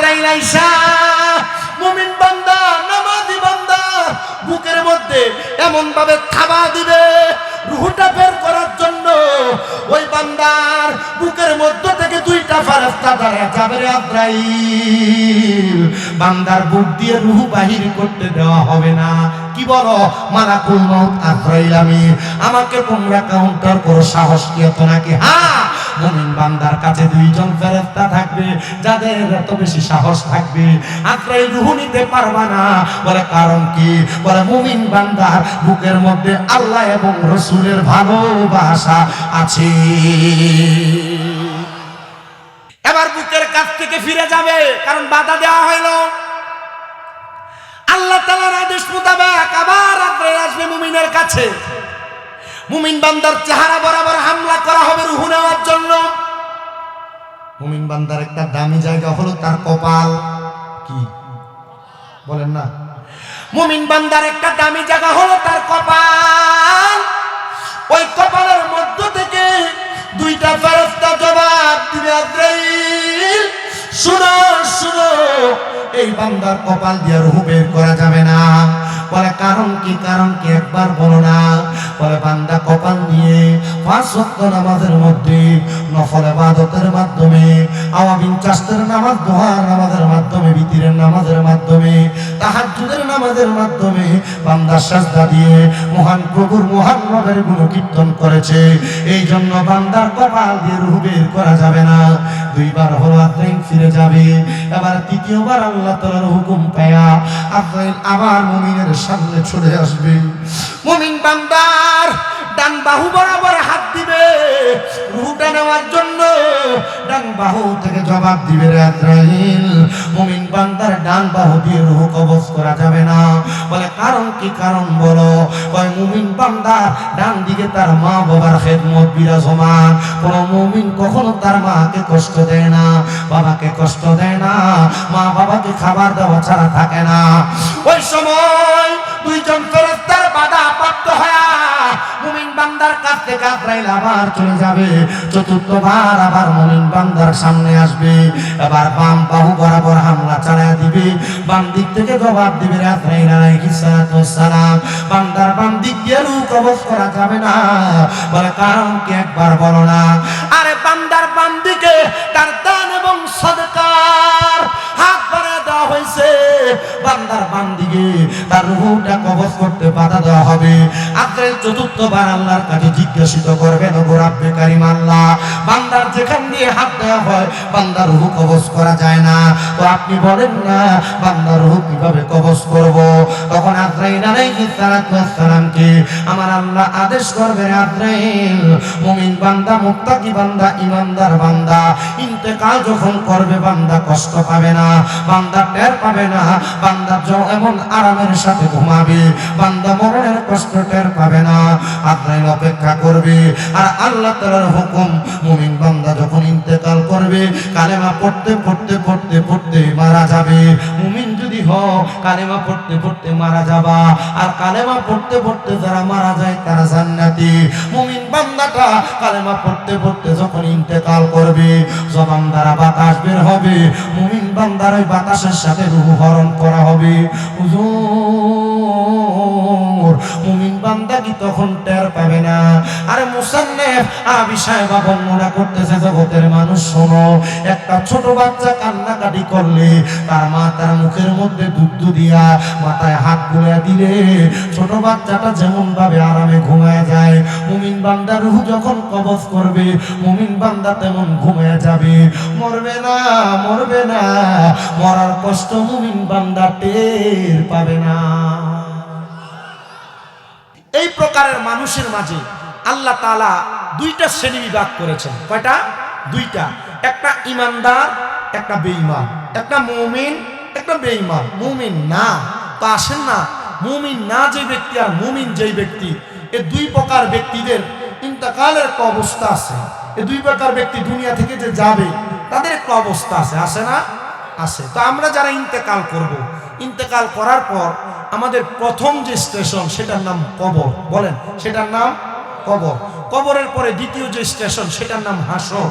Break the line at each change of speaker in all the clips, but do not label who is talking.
আজরাইল আইসা মুমিন বান্দা নামাজি বান্দা বুকের মধ্যে এমন ভাবে থাবা দিবে রূহটা বের করার জন্য। ওই বান্দার বুকের মধ্যে থেকে দুইটা ফেরেশতা দাঁড়ায় যাবে। আজরাইল বান্দার বুক দিয়ে রূহ বাহির করতে দেওয়া হবে না। কি বলো মালাকুল মউত আজরাইল আমাকে তোমরা কাউন্টার করো, সাহস কি এত নাকি? হ্যাঁ, মুমিন বান্দার কাছে দুইজন ফেরেশতা থাকবে যাদের এত বেশি সাহস থাকবে। আজরাইল রূহ নিতে পারবে না। বলে কারণ কি? বলে মুমিন বান্দার বুকের মধ্যে আল্লাহ এবং রাসূলের ভালোবাসা আছে। এবার বুকের কাছ থেকে ফিরে যাবে, কারণ বাধা দেওয়া হইল। আল্লাহ তাআলার আদেশ মোতাবেক আবার আজরাইল আসবে মুমিনের কাছে। মুমিন বান্দার চেহারা বরাবর হামলা করা হবে রূহ নেওয়ার জন্য। মুমিন বান্দার একটা দামি জায়গা হলো তার কপাল। কি বলেন না? মুমিন বান্দার একটা দামি জায়গা হলো তার কপাল। ওই কপালের মধ্য থেকে দুইটা ফেরেশতা জবাব দিবে, আজরাইল শুনো শুনো, এই বান্দার কপাল দিয়ে রূহ বের করা যাবে না। বলে কারণ কি? কারণ কি একবার বলো না। বলে বান্দা কপাল নিয়ে 5 ওয়াক্ত নামাজের মধ্যে নফল ইবাদতের মাধ্যমে, আওয়াবিন চাষের নামাজ, দোহার নামাজের মাধ্যমে, বিতিরের নামাজের মাধ্যমে, তাহাজ্জুদের নামাজের মাধ্যমে বান্দা সাজদা দিয়ে মহান প্রভুর মহান রবের গুণকীর্তন করেছে। এই জন্য বান্দার কপাল দিয়ে রূহ বের করা যাবে না। দুইবার হলো আজরাইল ফিরে যাবে। এবার তৃতীয়বার আল্লাহ তাআলার হুকুম পায়া আজরাইল আবার মুমিনের সামনে চলে আসবে। মুমিন বান্দার ডান বাহু বরাবর হাত দিবে রূহটা নেওয়ার জন্য। ডান বাহু থেকে জবাব দিবে, রে আজরাইল মুমিন বান্দার ডান বাহু দিয়ে রূহ কবজ করা যাবে না। বলে কারণ কি? কারণ বলো। ওই মুমিন বান্দা ডান দিকে তার মা বাবার খেদমত বিরাজমান। কোন মুমিন কখনো তার মাকে কষ্ট দেয় না, বাবাকে কষ্ট দেয় না, মা বাবাকে খাবার দেওয়া ছাড়া থাকে না। ওই সময় দুইজন ফেরেশতার বাধা প্রাপ্ত হয়া মুমিন বান্দার কাছ থেকে আজরাইল আবার চলে যাবে। চতুর্থবার আবার মুমিন বান্দার সামনে আসবে। এবার বাম বাহু বরাবর হামলা চালায়া দিবে। বাম দিক থেকে জবাব দিবে, আজরাইল আলাইহিস সালাতু ওয়াস সালাম বান্দার বাম দিক দিয়ে রূহ কবজ করা যাবে না। বলে কারণ কি একবার বলো না। আরে বান্দার বাম দিকে তার দান এবং সদকার হাত বাড়ায় দেওয়া হয়েছে। বান্দার বাম দিকে তার রূহটা কবজ করতে বাধা দেওয়া হবে। আজরাইল চতুর্থবার আল্লাহর কাছে জিজ্ঞাসিত করবেন, ও রাব্বে কারীম আল্লাহ, বান্দার যেখান দিয়ে হাত দেওয়া হয় বান্দার রূহ কবজ করা যায় না, তো আপনি বলেন না বান্দার রূহ কিভাবে কবজ করব? তখন আজরাইল আলাইহিস সালাতু ওয়াস সালামকে আমার আল্লাহ আদেশ করবেন, আজরাইল মুমিন বান্দা, মুত্তাকি বান্দা, ঈমানদার বান্দা ইন্তেকাল যখন করবে বান্দা কষ্ট পাবে না, বান্দা টের পাবে না, বান্দা এমন আরামের সাথে ঘুমাবে, বান্দা মরণের কষ্ট টের পাবে না। আজরাইল অপেক্ষা করবে। আর আল্লাহ তাআলার হুকুম, মুমিন বান্দা যখন ইন্তেকাল করবে কালেমা পড়তে পড়তে পড়তে পড়তে মারা যাবে। মুমিন যদি হও কালেমা পড়তে পড়তে মারা যাবা। আর কালেমা পড়তে পড়তে যারা মারা যায় তারা জান্নাতি। মুমিন বান্দাটা কালেমা পড়তে পড়তে যখন ইন্তেকাল করবে জবান দ্বারা বাতাস বের হবে, মুমিন বান্দার ওই বাতাসের সাথে রূহ হরণ করা হবে। হুজুর মুমিন বান্দা কি তখন টের পাবে না? আরে মুসান্নিফ আবি সাহেবা বর্ণনা করতেছে, জগতের মানুষ শোনো, একটা ছোট বাচ্চা কান্নাকাটি করলে তার মা তার মুখের মধ্যে দুধ দিয়া মাথায় হাত বুলিয়ে দিলে ছোট বাচ্চাটা যেমন ভাবে আরামে ঘুমায় যায়, মুমিন বান্দা রূহ যখন কবজ করবে মুমিন বান্দা তেমন ঘুমায় যাবে। মরবে না, মরবে না, মরার কষ্ট মুমিন বান্দা টের পাবে না। এই প্রকারের মানুষের মাঝে আল্লাহ তাআলা দুইটা শ্রেণী বিভাগ করেছেন। কয়টা? দুইটা। একটা ঈমানদার, একটা বেঈমান। একটা মুমিন, একটা বেঈমান। মুমিন না তো আসেন না, মুমিন না যে ব্যক্তি আর মুমিন যেই ব্যক্তি, এই দুই প্রকার ব্যক্তিদের ইন্তেকালের একটা অবস্থা আছে। এই দুই প্রকার ব্যক্তি দুনিয়া থেকে যে যাবে তাদের একটা অবস্থা আছে, আছে না? আছে। তো আমরা যারা ইন্তেকাল করব, ইন্তেকাল করার পর আমাদের প্রথম যে স্টেশন সেটার নাম কবর। বলেন, সেটার নাম কবর। কবরের পরে দ্বিতীয় যে স্টেশন সেটার নাম হাসর।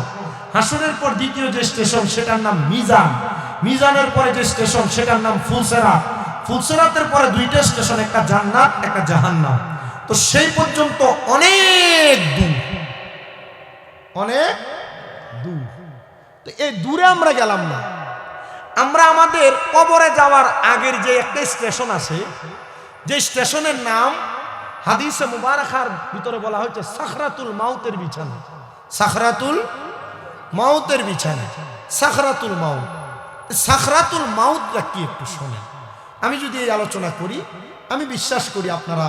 হাসরের পর দ্বিতীয় যে স্টেশন সেটার নাম মিজান। মিজানের পরে যে স্টেশন সেটার নাম ফুলসেরাত, ফুলসেরাতের পরে দুইটা স্টেশন, একটা জান্নাত একটা জাহান্নাম। তো সেই পর্যন্ত অনেক দূর, অনেক দূর। তো এই দূরে আমরা গেলাম না, আমরা আমাদের কবরে যাওয়ার আগের যে একটা স্টেশন আছে, যে স্টেশনের নাম হাদিসে মুবারাকার ভিতরে বলা হয়েছে সাখরাতুল মাউতের বিছানা। সাখরাতুল মাউতের বিছানা, সাখরাতুল মাউত। সাখরাতুল মাউতটা কি একটু শোনেন। আমি যদি এই আলোচনা করি, আমি বিশ্বাস করি আপনারা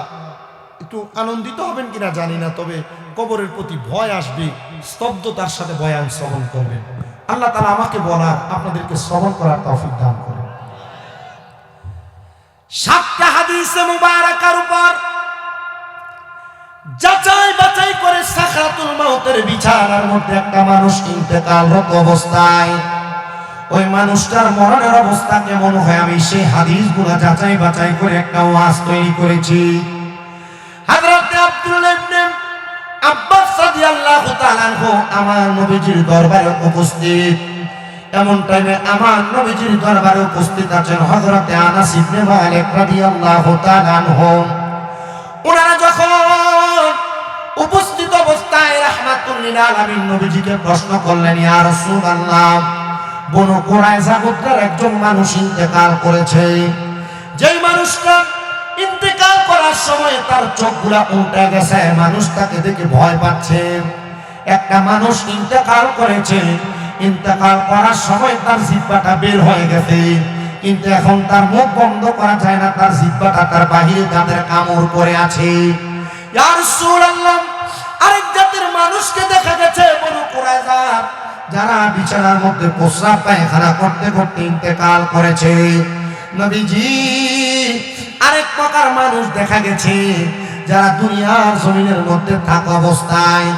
একটু আনন্দিত হবেন কিনা জানি না, তবে কবরের প্রতি ভয় আসবে, স্তব্ধতার সাথে বয়ান শ্রবণ করবেন। আল্লাহ তাআলা আমাকে বলার, আপনাদেরকে শ্রবণ করার তৌফিক দান করেন। 7টা হাদিসে মুবারাকার উপর যাচাই বাছাই করে সাখরাতুল মাউতের বিছানার মধ্যে একটা মানুষ ইন্তেকালরত অবস্থায়, ওই মানুষটার মরণের অবস্থা কেমন হয়, আমি সেই হাদিসগুলো যাচাই বাছাই করে একটা ওয়াজ তৈরি করেছি। হযরত আব্দুল্লাহ ইবনে আব্বাস রাদিয়াল্লাহু তাআলা আনহু আমার নবীজির দরবারে উপস্থিত। এমন টাইমে আমার নবীজির দরবারে উপস্থিত আছেন হযরত আনাস ইবনে মালিক রাদিয়াল্লাহু তাআলা আনহু। ওনারা যখন উপস্থিত অবস্থায় রাহমাতুল লিল আলামিন নবীজিকে প্রশ্ন করলেন, ইয়া রাসূলুল্লাহ, বনু কুরাইজা গোত্রের একজন মানুষ ইন্তেকাল করেছে। যেই মানুষটা ইন্তেকাল করার সময় তার চোখগুলা উল্টে গেছে, মানুষ তাকে দেখে ভয় পাচ্ছে। একটা মানুষ ইন্তেকাল করেছে, ইন্তেকাল করার সময় তার জিহ্বাটা বের হয়ে গেছে, কিন্তু এখন তার মুখ বন্ধ করা যায় না, তার জিহ্বাটা তার বাহিরে দাঁতের কামড় পড়ে আছে। ইয়া রাসূলুল্লাহ, আরেক জাতের মানুষকে দেখা গেছে বনু কুরাইজা, যারা বিছানার মধ্যে প্রস্রাব পায়খানা করতে করতে ইন্তেকাল করেছে। নবীজি, আরেক প্রকার মানুষ দেখা গেছে যারা দুনিয়ার জমিনের মধ্যে থাকা অবস্থায়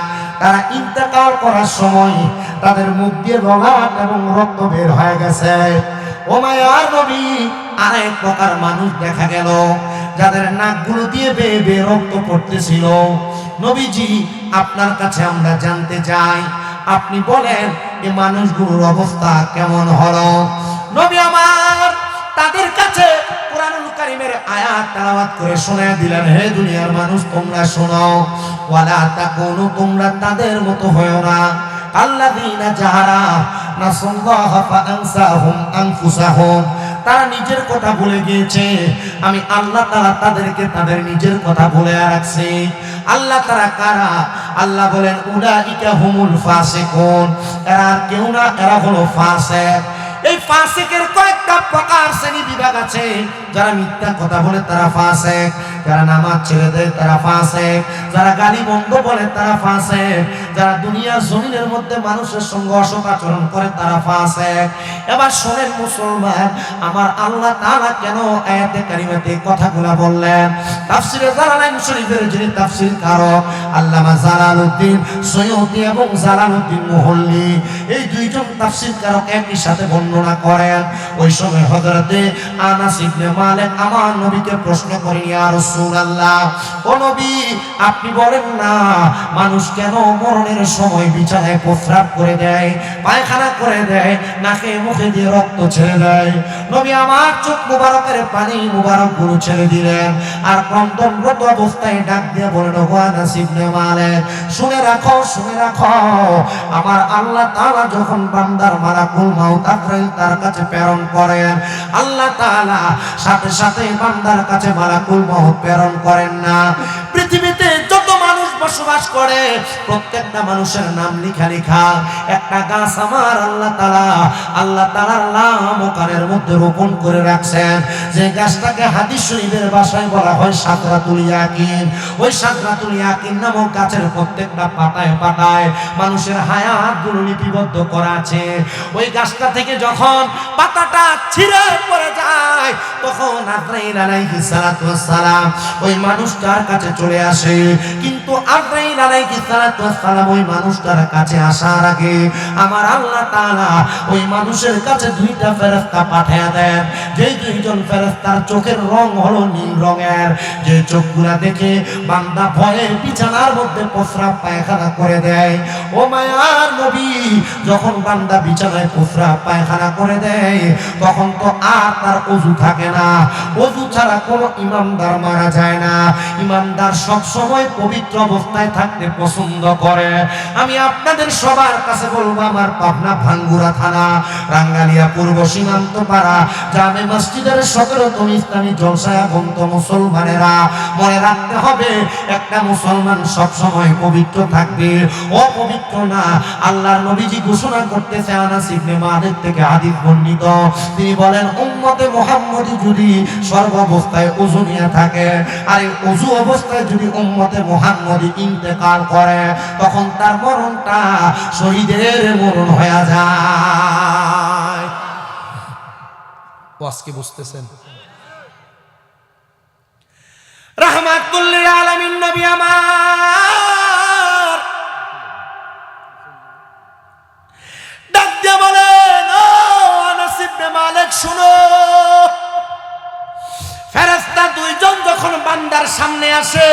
তারা ইন্তেকাল করার সময় তাদের মুখ দিয়ে রক্ত এবং রক্ত বের হয়ে গেছে। ও মায়ার নবী, আরেক প্রকার মানুষ দেখা গেল যাদের নাকগুলো দিয়ে বেয়ে বেয়ে রক্ত পড়তেছিল। নবীজি, আপনার কাছে আমরা জানতে চাই, আপনি বলেন এই মানুষগুলোর অবস্থা কেমন হলো? নবী আমার তাদের কাছে কুরআনুল কারীমের আয়াত তেলাওয়াত করে শোনায় দিলেন, হে দুনিয়ার মানুষ, তোমরা শোনো, ওয়ালা তাকুনু, তোমরা তাদের মতো হয়ো না, আল্লাযীনা যারা নাসাল্লাহা ফাআনসাহুম আনফুসাহুম, তারা নিজের কথা ভুলে গিয়েছে, আমি আল্লাহ তাআলা তাদেরকে তাদের নিজের কথা ভুলে রাখছি। আল্লাহ তাআলা কারা? আল্লাহ বলেন, উলাইকা হুমুল ফাসিকুন, এরা কেউ না, এরা হলো ফাসিক। এই ফাসিকের কয়েকটা প্রকার শ্রেণী বিভাগ আছে। যারা মিথ্যা কথা বলে তারা ফাসিক, যারা নামাজ ছেড়ে দেয় তারা ফাসিক, যারা গালি বন্ধ বলে তারা ফাসিক, যারা দুনিয়ার জমিনের মধ্যে মানুষের সঙ্গে অসৎ আচরণ করে তারা ফাসিক। এবার শোনেন মুসলমান, আমার আল্লাহ তাআলা কেন আয়াতে কারিমাতে কথাগুলো বললেন? তাফসিরে জালালাইন শরীফের যিনি তাফসীরকারক আল্লামা জালালউদ্দিন সৈয়দী এবং জালালউদ্দিন মুহল্লী, এই দুইজন তাফসীরকারক একই সাথে বর্ণনা করেন। ওই সময় হযরতে আনাস ইবনে মালিক আমার নবীকে প্রশ্ন করেন, ইয়া রাসূলুল্লাহ, ও নবী, আপনি বলেন না মানুষ কেন মরণের সময় বিছানায় প্রস্রাব করে দেয়, পায়খানা করে দেয়, নাকে মুখে দিয়ে রক্ত ছেড়ে দেয়? নবী আমার চোখ মুবারকের পানি মুবারক গুলো ছেড়ে দিলেন, আর ক্রন্দনরত অবস্থায় ডাক দিয়ে বলেন, ও আনাস ইবনে মালিক, শুনে রাখো, শুনে রাখো, আমার আল্লাহ তাআলা যখন বান্দার মালাকুল মাউত আজরাইল তার কাছে প্রেরণ করেন, আল্লাহ তাআলা সাথে সাথে বান্দার কাছে মালাকুল মাউত প্রেরণ করেন না। পৃথিবীতে যত মানুষ বসবাস করে প্রত্যেকটা মানুষের নাম লেখা লেখা। একটা গাছ আমার আল্লাহ তাআলার নাম ওখানের মধ্যে রোপণ করে রাখছেন, যে গাছটাকে হাদিস শরীফের ভাষায় বলা হয় সাদরাতুল ইয়াকিন। ওই সাদরাতুল ইয়াকিন নামক গাছের প্রত্যেকটা পাতায় পাতায় মানুষের হায়াতগুলো লিপিবদ্ধ করা আছে। ওই গাছটা থেকে যখন পাতাটা ছিঁড়ে পড়ে যায়, তখন আজরাইল আলাইহিস সালাতু ওয়াস সালাম ওই মানুষটার কাছে চলে আসে। কিন্তু আজরাইল আলাইহিস সালাতু ওয়াস সালাম ওই মানুষটার কাছে আসার আগে আমার আল্লাহ তাআলা ওই মানুষের কাছে দুইটা ফেরেশতা পাঠিয়ে দেন। যে দুইজন ফেরেশতার চোখের রং হলো নীল রঙের, যে চোখগুলা দেখে বান্দা ভয়ে বিছানার মধ্যে প্রস্রাব পায়খানা করে দেয়। ও মায়ার নবী, যখন বান্দা বিছানায় প্রস্রাব পায়খানা করে দেয় তখন তো আর তার ওযু থাকে না। ওযু ছাড়া কোনো ইমানদার মারা যায় না। ইমানদার সব সময় পবিত্র অবস্থায় থাকতে পছন্দ করে। আমি আপনাদের সবার কাছে বলবো, আমার পাবনা ভাঙ্গুরা থানা রাঙ্গালিয়া পূর্ব সীমান্ত পাড়া জামে মসজিদের 17তম ইসলামী জলসায় আগন্ত মুসলমানেরা, মনে রাখতে হবে একটা মুসলমান সব সময় পবিত্র থাকবে, অপবিত্র না। আল্লাহর নবীজি ঘোষণা করতেছে, আনাস ইবনে মালিক থেকে হাদিস বর্ণিত, তিনি বলেন উম্মতে মুহাম্মদী যদি সর্বাবস্থায় ওযু নিয়ে থাকে আর এই ওযু অবস্থায় যদি উম্মতে মুহাম্মদী ইন্তেকাল করে তখন তার মরণটা শহীদের মরণ হয়ে যায়। আজকে বুঝতেছেন? রাহমাতুল লিল আলামিন নবী আমার ডাক দিয়ে বলেন, ও আনাস ইবনে মালিক শুনো, ফেরেশতা দুইজন যখন বান্দার সামনে আসে,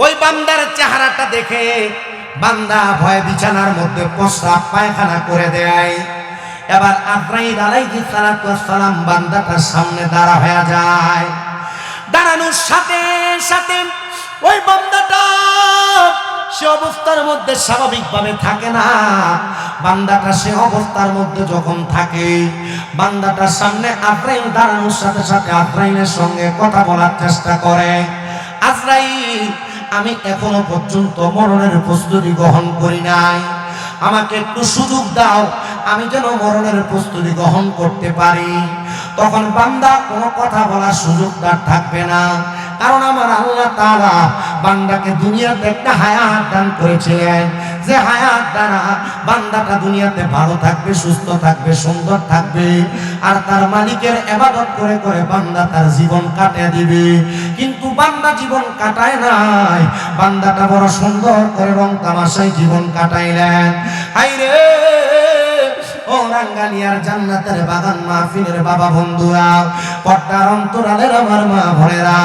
ওই বান্দার চেহারাটা দেখে বান্দা ভয়ে বিছানার মধ্যে প্রস্রাব পায়খানা করে দেয়। এবার আজরাইল আলাইহিস সালাতু ওয়াস সালাম বান্দাটার সামনে দাঁড়া হয়ে যায়। দাঁড়ানোর সাথে সাথে ওই বান্দাটা সে অবস্থার মধ্যে স্বাভাবিকভাবে থাকে না। বান্দাটা সে অবস্থার মধ্যে যখন থাকে, বান্দাটার সামনে আজরাইল দাঁড়ানোর সাথে সাথে আজরাইলের সঙ্গে কথা বলার চেষ্টা করে। আজরাইল, আমি এখনো পর্যন্ত মরণের প্রস্তুতি গ্রহণ করি নাই, আমাকে একটু সুযোগ দাও, আমি যেন মরণের প্রস্তুতি গ্রহণ করতে পারি। তখন বান্দা কোনো কথা বলার সুযোগ তার থাকবে না, কারণ আমার আল্লাহ তাআলা বান্দাকে দুনিয়াতে একটা হায়াত দান করেছিলেন, যে হায়াত দ্বারা বান্দাটা দুনিয়াতে ভালো থাকবে, সুস্থ থাকবে, সুন্দর থাকবে, আর তার মালিকের ইবাদত করে করে বান্দা তার জীবন কাটিয়ে দিবে। কিন্তু বান্দা জীবন কাটায় নাই, বান্দাটা বড় সুন্দর করে রং তামাশায় জীবন কাটাইলেন। হায়রে ও রাঙ্গালিয়ার জান্নাতের বাগান মাহফিলের বাবা বন্ধুরা, পর্দার অন্তরালের আমার মা ভনেরা,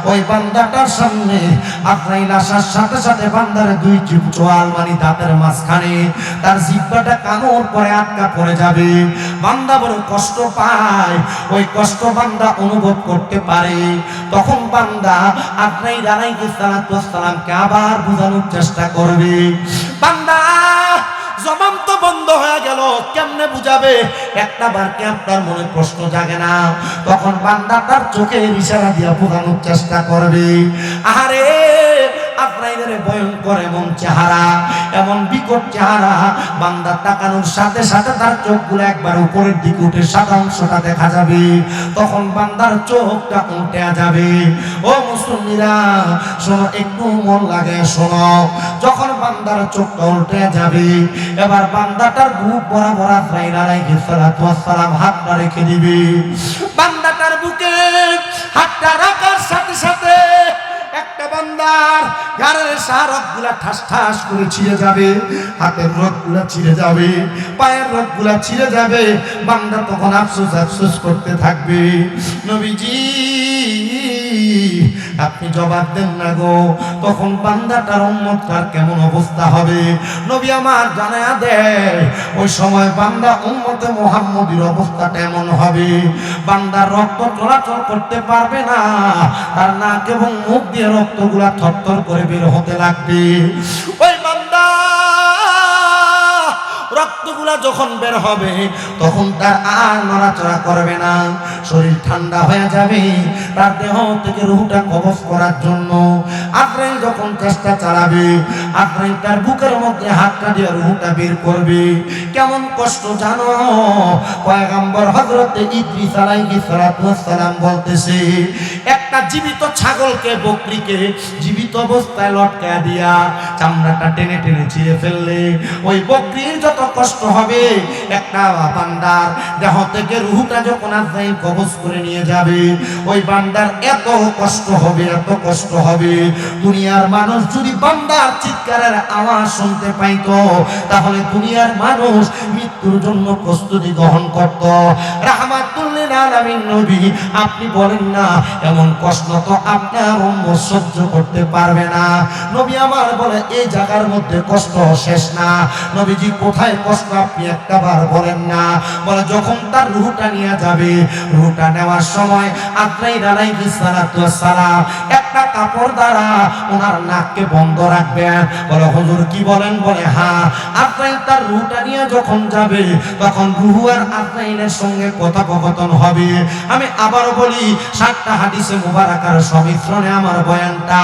ওই বান্দাটার সামনে আজরাইল আসার সাথে সাথে বান্দার দুই চোয়াল মানে দাঁতের মাঝখানে তার জিহ্বাটা কামড় পরে আটকা পড়ে যাবে। বান্দা বড় কষ্ট পায়, ওই কষ্ট বান্দা অনুভব করতে পারে। তখন বান্দা আজরাইল আলাইহিস সালাতু ওয়াস সালামকে আবার বোঝানোর চেষ্টা করবে। বান্দা জবান তো বন্ধ হয়ে গেল, কেমনে বুঝাবে? একটা বার কি আপনার মনে প্রশ্ন জাগে না? তখন বান্দা তার চোখের ইশারা দিয়ে বোঝানোর চেষ্টা করবে। আহারে আজরাইলের ভয়ঙ্কর এমন চেহারা, এমন বিকট চেহারা, বান্দা তাকানোর সাথে সাথে তার চোখগুলো একবার উপরের দিকে উঠে সাদা অংশটা দেখা যাবে। তখন বান্দার চোখটা উল্টে যাবে। ও মুসলিমরা শোনো, একটু মন লাগে শোনো, যখন বান্দার চোখটা উল্টে যাবে এবার বান্দাটার বুক বরাবর আজরাইল আলাইহিস সালাতু ওয়াস সালাম হাতটা রেখে দিবে। বান্দাটার বুকে হাতটা রাখার সাথে সাথে একটা বান্দার গায়ের রগগুলা ঠাস ঠাস করে ছিঁড়ে যাবে, হাতের রগগুলা ছিঁড়ে যাবে, পায়ের রগগুলা ছিঁড়ে যাবে। বান্দা তখন আফসোস আফসোস করতে থাকবে। নবীজি আপনি জবাব দেন না গো, তখন বান্দাটার উম্মতটার কেমন অবস্থা হবে? নবী আমার জানায়া দেয়, ওই সময় বান্দা উম্মতে মুহাম্মদীর অবস্থাটা এমন হবে, বান্দার রক্ত চলাচল করতে পারবে না, তার নাক এবং মুখ দিয়ে রক্তগুলা থরথর করে বের হতে লাগবে। ওই বান্দা রক্তগুলা যখন বের হবে তখন তার আর নড়াচড়া করবে না, শরীর ঠান্ডা হয়ে যাবে। তার দেহ থেকে রূহটা কবজ করার জন্য আজরাইল যখন চেষ্টা চালাবে, আজরাইল তার বুকের মধ্যে হাতটা দিয়ে রূহটা বের করবে। কেমন কষ্ট জানো? পয়গম্বর হযরত ইদ্রিস আলাইহিস সালাতু ওয়াস সালাম বলতেছে, একটা জীবিত ছাগলকে, বকরিকে জীবিত অবস্থায় লটকায়া দিয়া চামড়াটা টেনে টেনে ছিঁড়ে ফেললে ওই বকরির যত কষ্ট হবে, একটা বান্দার দেহ থেকে রূহটা যখন আজরাইল কবজ করে নিয়ে যাবে ওই বান্দার এত কষ্ট হবে, এত কষ্ট হবে। দুনিয়ার মানুষ যদি বান্দার চিৎকারের আওয়াজ শুনতে পাইতো তাহলে দুনিয়ার মানুষ মৃত্যুর জন্য প্রস্তুতি গ্রহণ করত। রাহমাতুল লিল আলামিন নবী, আপনি বলেন না এমন কষ্ট তো আপনার উম্মত সহ্য করতে পারবে না। নবী আমার বলে এই জায়গার মধ্যে কষ্ট শেষ না। নবীজি কোথায় কষ্ট আপনি একটাবার বলেন না। বলে যখন তার রূহটা নিয়ে যাবে, রূহটা নেওয়ার সময় আজরাইল আলাইহিস সালাতু ওয়াস সালাম একটা কাপড় দ্বারা ওনার নাককে বন্ধ রাখবেন। বলে হুজুর কি বলেন? বলে হ্যাঁ। আজরাইল তার রূহটা নিয়ে যখন যাবে তখন রূহ আর আজরাইলের সঙ্গে কথোপকথন হবে। আমি আবার বলি, 7টা হাদিসে মুবারাকার সংমিশ্রণে আমার বয়ানটা।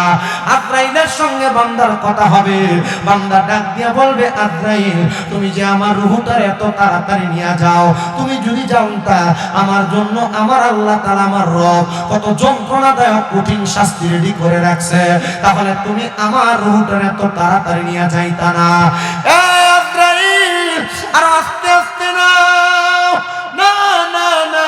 আজরাইলের সঙ্গে বান্দার কথা হবে। বান্দা ডাক দিয়ে বলবে, আজরাইল তুমি যে আমার রূহটা এত তাড়াতাড়ি নিয়ে যাও, তুমি যদি জানতা আমার জন্য আমার আল্লাহ তাআলা আমার রব কত যন্ত্রণাদায়ক কঠিন শাস্তি রেডি করে রাখছে, তাহলে তুমি আমার রূহটা এত তাড়াতাড়ি নিয়ে যাইতা না। এ আজরাইল, আর আস্তে আস্তে না না না না।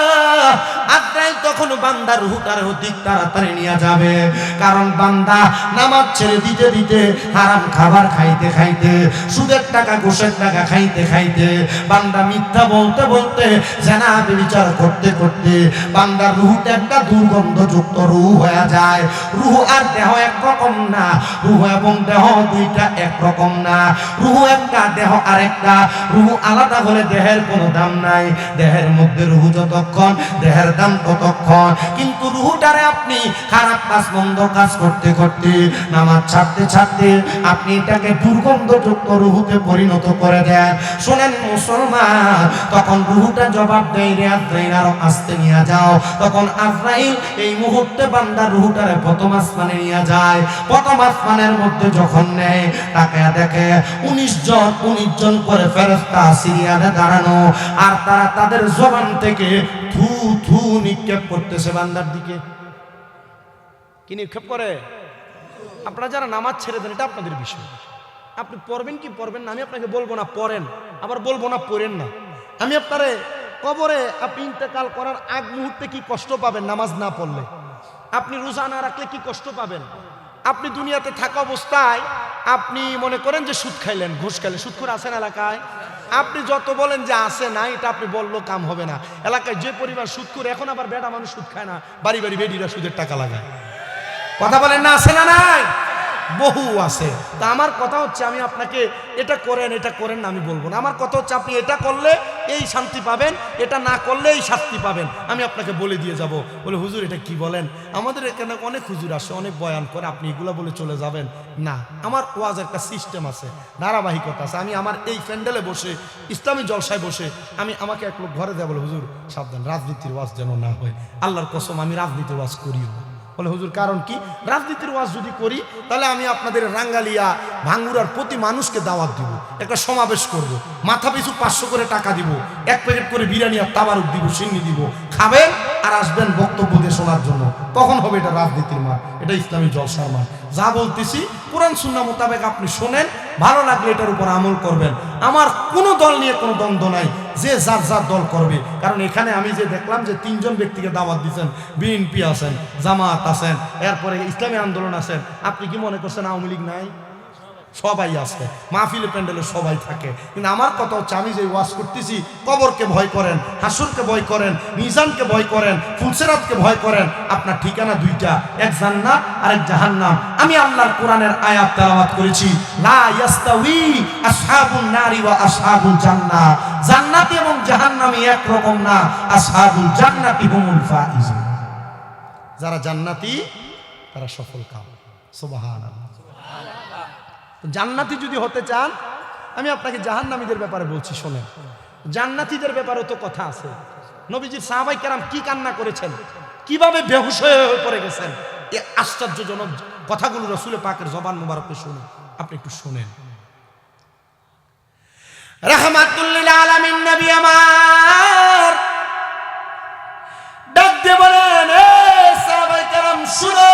আজরাইল তখন বান্দার রূহটার অধিক তাড়াতাড়ি নিয়ে যাবে, কারণ বান্দা নামাজ ছেড়ে দিতে দিতে, হারাম খাবার খাইতে খাইতে, সুদের টাকা ঘুষের টাকা খাইতে খাইতে, বান্দা মিথ্যা বলতে বলতে, জানা বিচার করতে করতে বান্দার রূহটা একটা দুর্গন্ধযুক্ত রূহ হয়ে যায়। রূহ আর দেহ একরকম না, রূহ এবং দেহ দুইটা একরকম না। রূহ একটা, দেহ আরেকটা। রূহ আলাদা হলে দেহের কোনো দাম নাই, দেহের মধ্যে রূহ যতক্ষণ দেহের দাম ততক্ষণ। কিন্তু রূহটারে আপনি খারাপ কাজ মন্দ কাজ করতে করতে, নামাজ ছাড়তে ছাড়তে আপনি এটাকে দুর্গন্ধযুক্ত রূহতে পরিণত করে দেন। শোনেন মুসলমান, তখন রূহটা জবাব দেয়, রে আজরাইল আরো আস্তে নিয়ে যাও। তখন আজরাইল এই মুহূর্তে বান্দার রূহটারে প্রথম আসমানে নিয়ে যায়। প্রথম আসমানের মধ্যে যখন নেয়, তাকে দেখে 19 জন করে ফেরেশতা সিরিয়ালে দাঁড়ানো, আর তারা তাদের জবান থেকে থু থু নিক্ষেপ করতেছে বান্দার দিকে। কি নিক্ষেপ করে? আপনারা যারা নামাজ ছেড়ে দেন, এটা আপনাদের বিষয়। আপনি পড়বেন কি পড়বেন না আমি আপনাকে বলবো না, পড়েন, আবার বলবো না পড়েন না। আমি আপনারে কবরে আপনি ইন্তেকাল করার আগ মুহূর্তে কি কষ্ট পাবেন নামাজ না পড়লে, আপনি রোজা না রাখলে কি কষ্ট পাবেন, আপনি দুনিয়াতে থাকা অবস্থায় আপনি মনে করেন যে সুদ খাইলেন, ঘুষ খাইলেন, সুদখোর আছেন এলাকায়, আপনি যত বলেন যে আছে না, এটা আপনি বললেও কাম হবে না। এলাকায় যে পরিবার সুদখোর, এখন আবার বেটা মানুষ সুদ খায় না, বাড়ি বাড়ি বেডিরা সুদের টাকা লাগায়। কথা বলেন না, আছে না নাই? বহু আছে। তা আমার কথা হচ্ছে, আমি আপনাকে এটা করেন না আমি বলবো না। আমার কথা হচ্ছে, আপনি এটা করলে এই শান্তি পাবেন, এটা না করলে এই শাস্তি পাবেন, আমি আপনাকে বলে দিয়ে যাব। বলে হুজুর এটা কি বলেন? আমাদের এখানে অনেক হুজুর আসে, অনেক বয়ান করে, আপনি এগুলা বলে চলে যাবেন না। আমার ওয়াজ একটা সিস্টেম আছে, ধারাবাহিকতা আছে। আমি আমার এই প্যান্ডেলে বসে, ইসলামী জলসায় বসে, আমাকে এক লোক ঘরে দেয়, বলে হুজুর সাবধান, রাজনীতির ওয়াজ যেন না হয়। আল্লাহর কসম আমি রাজনীতির ওয়াজ করিও। বলে হুজুর কারণ কি? রাজনীতির ওয়াজ যদি করি তাহলে আমি আপনাদের রাঙ্গালিয়া ভাঙ্গুরার প্রতি মানুষকে দাওয়াত দিব, একটা সমাবেশ করব, মাথা পিছু 500 করে টাকা দিব, 1 প্যাকেট করে বিরিয়ানি আর তাবারুক দিব, সিন্নি দিব, খাবেন আর আসবেন বক্তব্য দিয়ে শোনার জন্য। তখন হবে এটা রাজনীতির মাঠ, এটা ইসলামী জলসার মাঠ। যা বলতেছি কোরআন সুন্নাহ মোতাবেক আপনি শোনেন, ভালো লাগলে এটার উপর আমল করবেন। আমার কোনো দল নিয়ে কোনো দ্বন্দ্ব নাই, যে যার যার দল করবে। কারণ এখানে আমি যে দেখলাম যে 3 জন ব্যক্তিকে দাওয়াত দিচ্ছেন, বিএনপি আছেন, জামাত আছেন, এরপরে ইসলামী আন্দোলন আছেন। আপনি কি মনে করছেন আওয়ামী লীগ নাই? সবাই আছে, মাহফিলে প্যান্ডেলে সবাই থাকে। কিন্তু আমার কথা হচ্ছে, আমি যে ওয়াজ করতেছি, কবরকে ভয় করেন, হাসুরকে ভয় করেন, মিজানকে ভয় করেন, ফুলসেরাতকে ভয় করেন, আপনার ঠিকানা দুইটা, এক জান্নাত আর এক জাহান্নাম। আমি আল্লাহর কোরআনের আয়াত তেলাওয়াত করেছি, লা ইয়াস্তাউই আসহাবুন নারি ওয়া আসহাবুল জান্নাহ, জান্নাতি এবং জাহান্নামী এক রকম না, আসহাবুল জান্নাতি হুমুল ফাইজুন, যারা জান্নাতি তারা সফল কাম। সুবহানাল্লাহ। জান্নাতি যদি হতে চান, আমি আপনাকে জাহান্নামীদের ব্যাপারে বলছি, শোনেন। জান্নাতীদের ব্যাপারেও তো কথা আছে। নবীজির সাহাবাই কেরাম কি কান্না করেছেন, কিভাবে বেহুশ হয়ে পড়ে গেছেন, এই আশ্চর্যজনক কথাগুলো রাসূল পাকের জবান মুবারকে শুনুন। আপনি একটু শুনেন। রাহমাতুল লিল আলামিন নবী আমার ডাক দিয়ে বলেন, এ সাহাবাই কেরাম শুনো,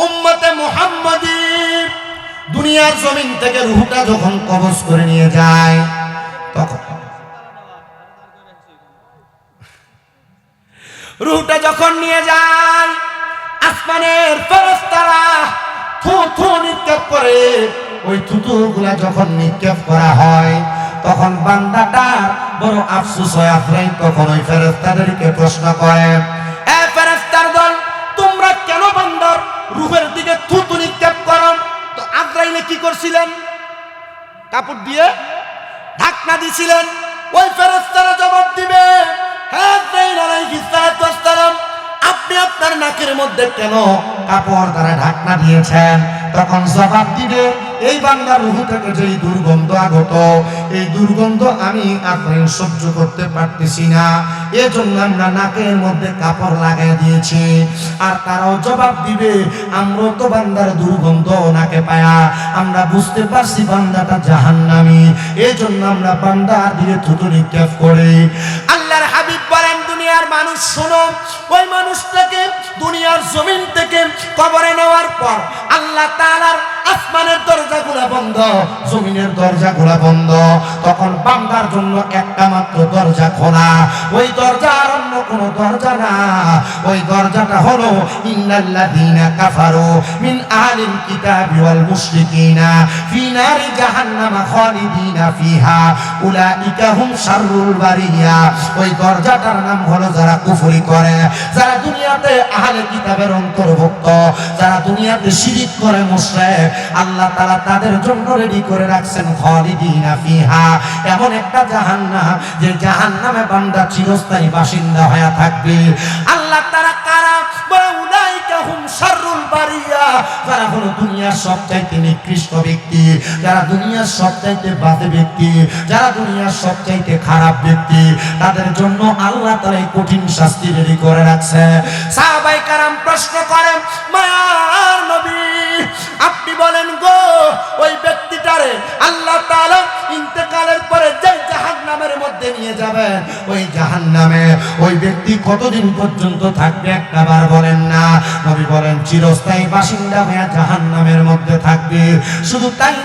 উম্মতে মুহাম্মাদী দুনিয়ার জমিন থেকে রূহটা যখন কবজ করে নিয়ে যায়, তখন রূহটা যখন নিয়ে যায়, আসমানের ফেরেশতারা থু থু নিক্ষেপ করে। ওই থুতুগুলা যখন নিক্ষেপ করা হয়, তখন বান্দাটা বড় আফসোস হয়। আজরাইল তখন ওই ফেরেশতাদেরকে প্রশ্ন করে, এ ফেরেশতার দল, তোমরা কেন বান্দার রূহের দিকে থুতু নিক্ষেপ করো? তো আজরাইলে কি করছিলেন? কাপড় দিয়ে ঢাকনা দিছিলেন। ওই ফেরেশতারা জবাব দিবে, হে আজরাইল আলাইহিস সালাতু ওয়াস সালাম, আপনি আপনার নাকের মধ্যে কেন কাপড় দ্বারা ঢাকনা দিয়েছেন? তখন জবাব দিবে, এই বান্দার রূহ থেকে যেই দুর্গন্ধ আগত, এই দুর্গন্ধ আমি আজরাইল সহ্য করতে পারতেছি না, এজন্য আমরা নাকের মধ্যে কাপড় লাগাই দিয়েছি। আর তারাও জবাব দিবে, আমরা তো বান্দার দুর্গন্ধ নাকে পায়া আমরা বুঝতে পারছি বান্দাটা জাহান্নামী, এজন্য আমরা বান্দা দিয়ে থুতু নিক্ষেপ করি। আল্লাহর হাবিব বলেন, দুনিয়ার মানুষ শোনো, ওই মানুষটাকে দুনিয়ার জমিন থেকে কবরে নেওয়ার পর আল্লাহ তাআলার আসমানের দরজাগুলো বন্ধ, জমিনের দরজাগুলো বন্ধ, তখন বান্দার জন্য একটা মাত্র দরজা খোলা। ওই দরজা আর অন্য কোনো দরজা না, ওই দরজাটা হলো ইন্নাল্লাযীনা কাফারু মিন আহলিল কিতাবি ওয়াল মুশরিকিনা ফি নারি জাহান্নামা খালিদিনা ফিহা উলাইকা হুম শাররুল বারিয়া। ওই দরজাটার নাম হলো যারা কুফরি করে, যারা দুনিয়াতে আহলে কিতাবের অন্তর্ভুক্ত, যারা দুনিয়াতে শিরিক করে, মুশরিক, আল্লাহ তাআলা তাদের জন্য রেডি করে রাখছেন খালিদিনা ফিহা, এমন একটা জাহান্নাম যে জাহান্নামে বান্দা চিরস্থায়ী বাসিন্দা হয়ে থাকবে। আল্লাহ তাআলা কারা? উলাইকা হুম শাররুল বারিয়া, যারা হলো দুনিয়ার সবচাইতে নিকৃষ্ট ব্যক্তি, যারা দুনিয়ার সবচাইতে বাজে ব্যক্তি, যারা দুনিয়ার সবচাইতে খারাপ ব্যক্তি, তাদের জন্য আল্লাহ তাআলা কঠিন শাস্তি রেডি করে রাখছে। সাহাবায়ে কেরাম প্রশ্ন করেন, মায়ার নবী, আপনি বলেন গো, ওই ব্যক্তিটারে আল্লাহ তাআলা ইন্তেকালের পরে যে জাহান্নামের মধ্যে নিয়ে যাবেন, ওই জাহান্নামে ওই ব্যক্তি কতদিন পর্যন্ত থাকবে? একবার বলেন না। নবী বলেন, চিরস্থায়ী বাসিন্দা হয়ে জাহান্নামের মধ্যে থাকবে। শুধু তাই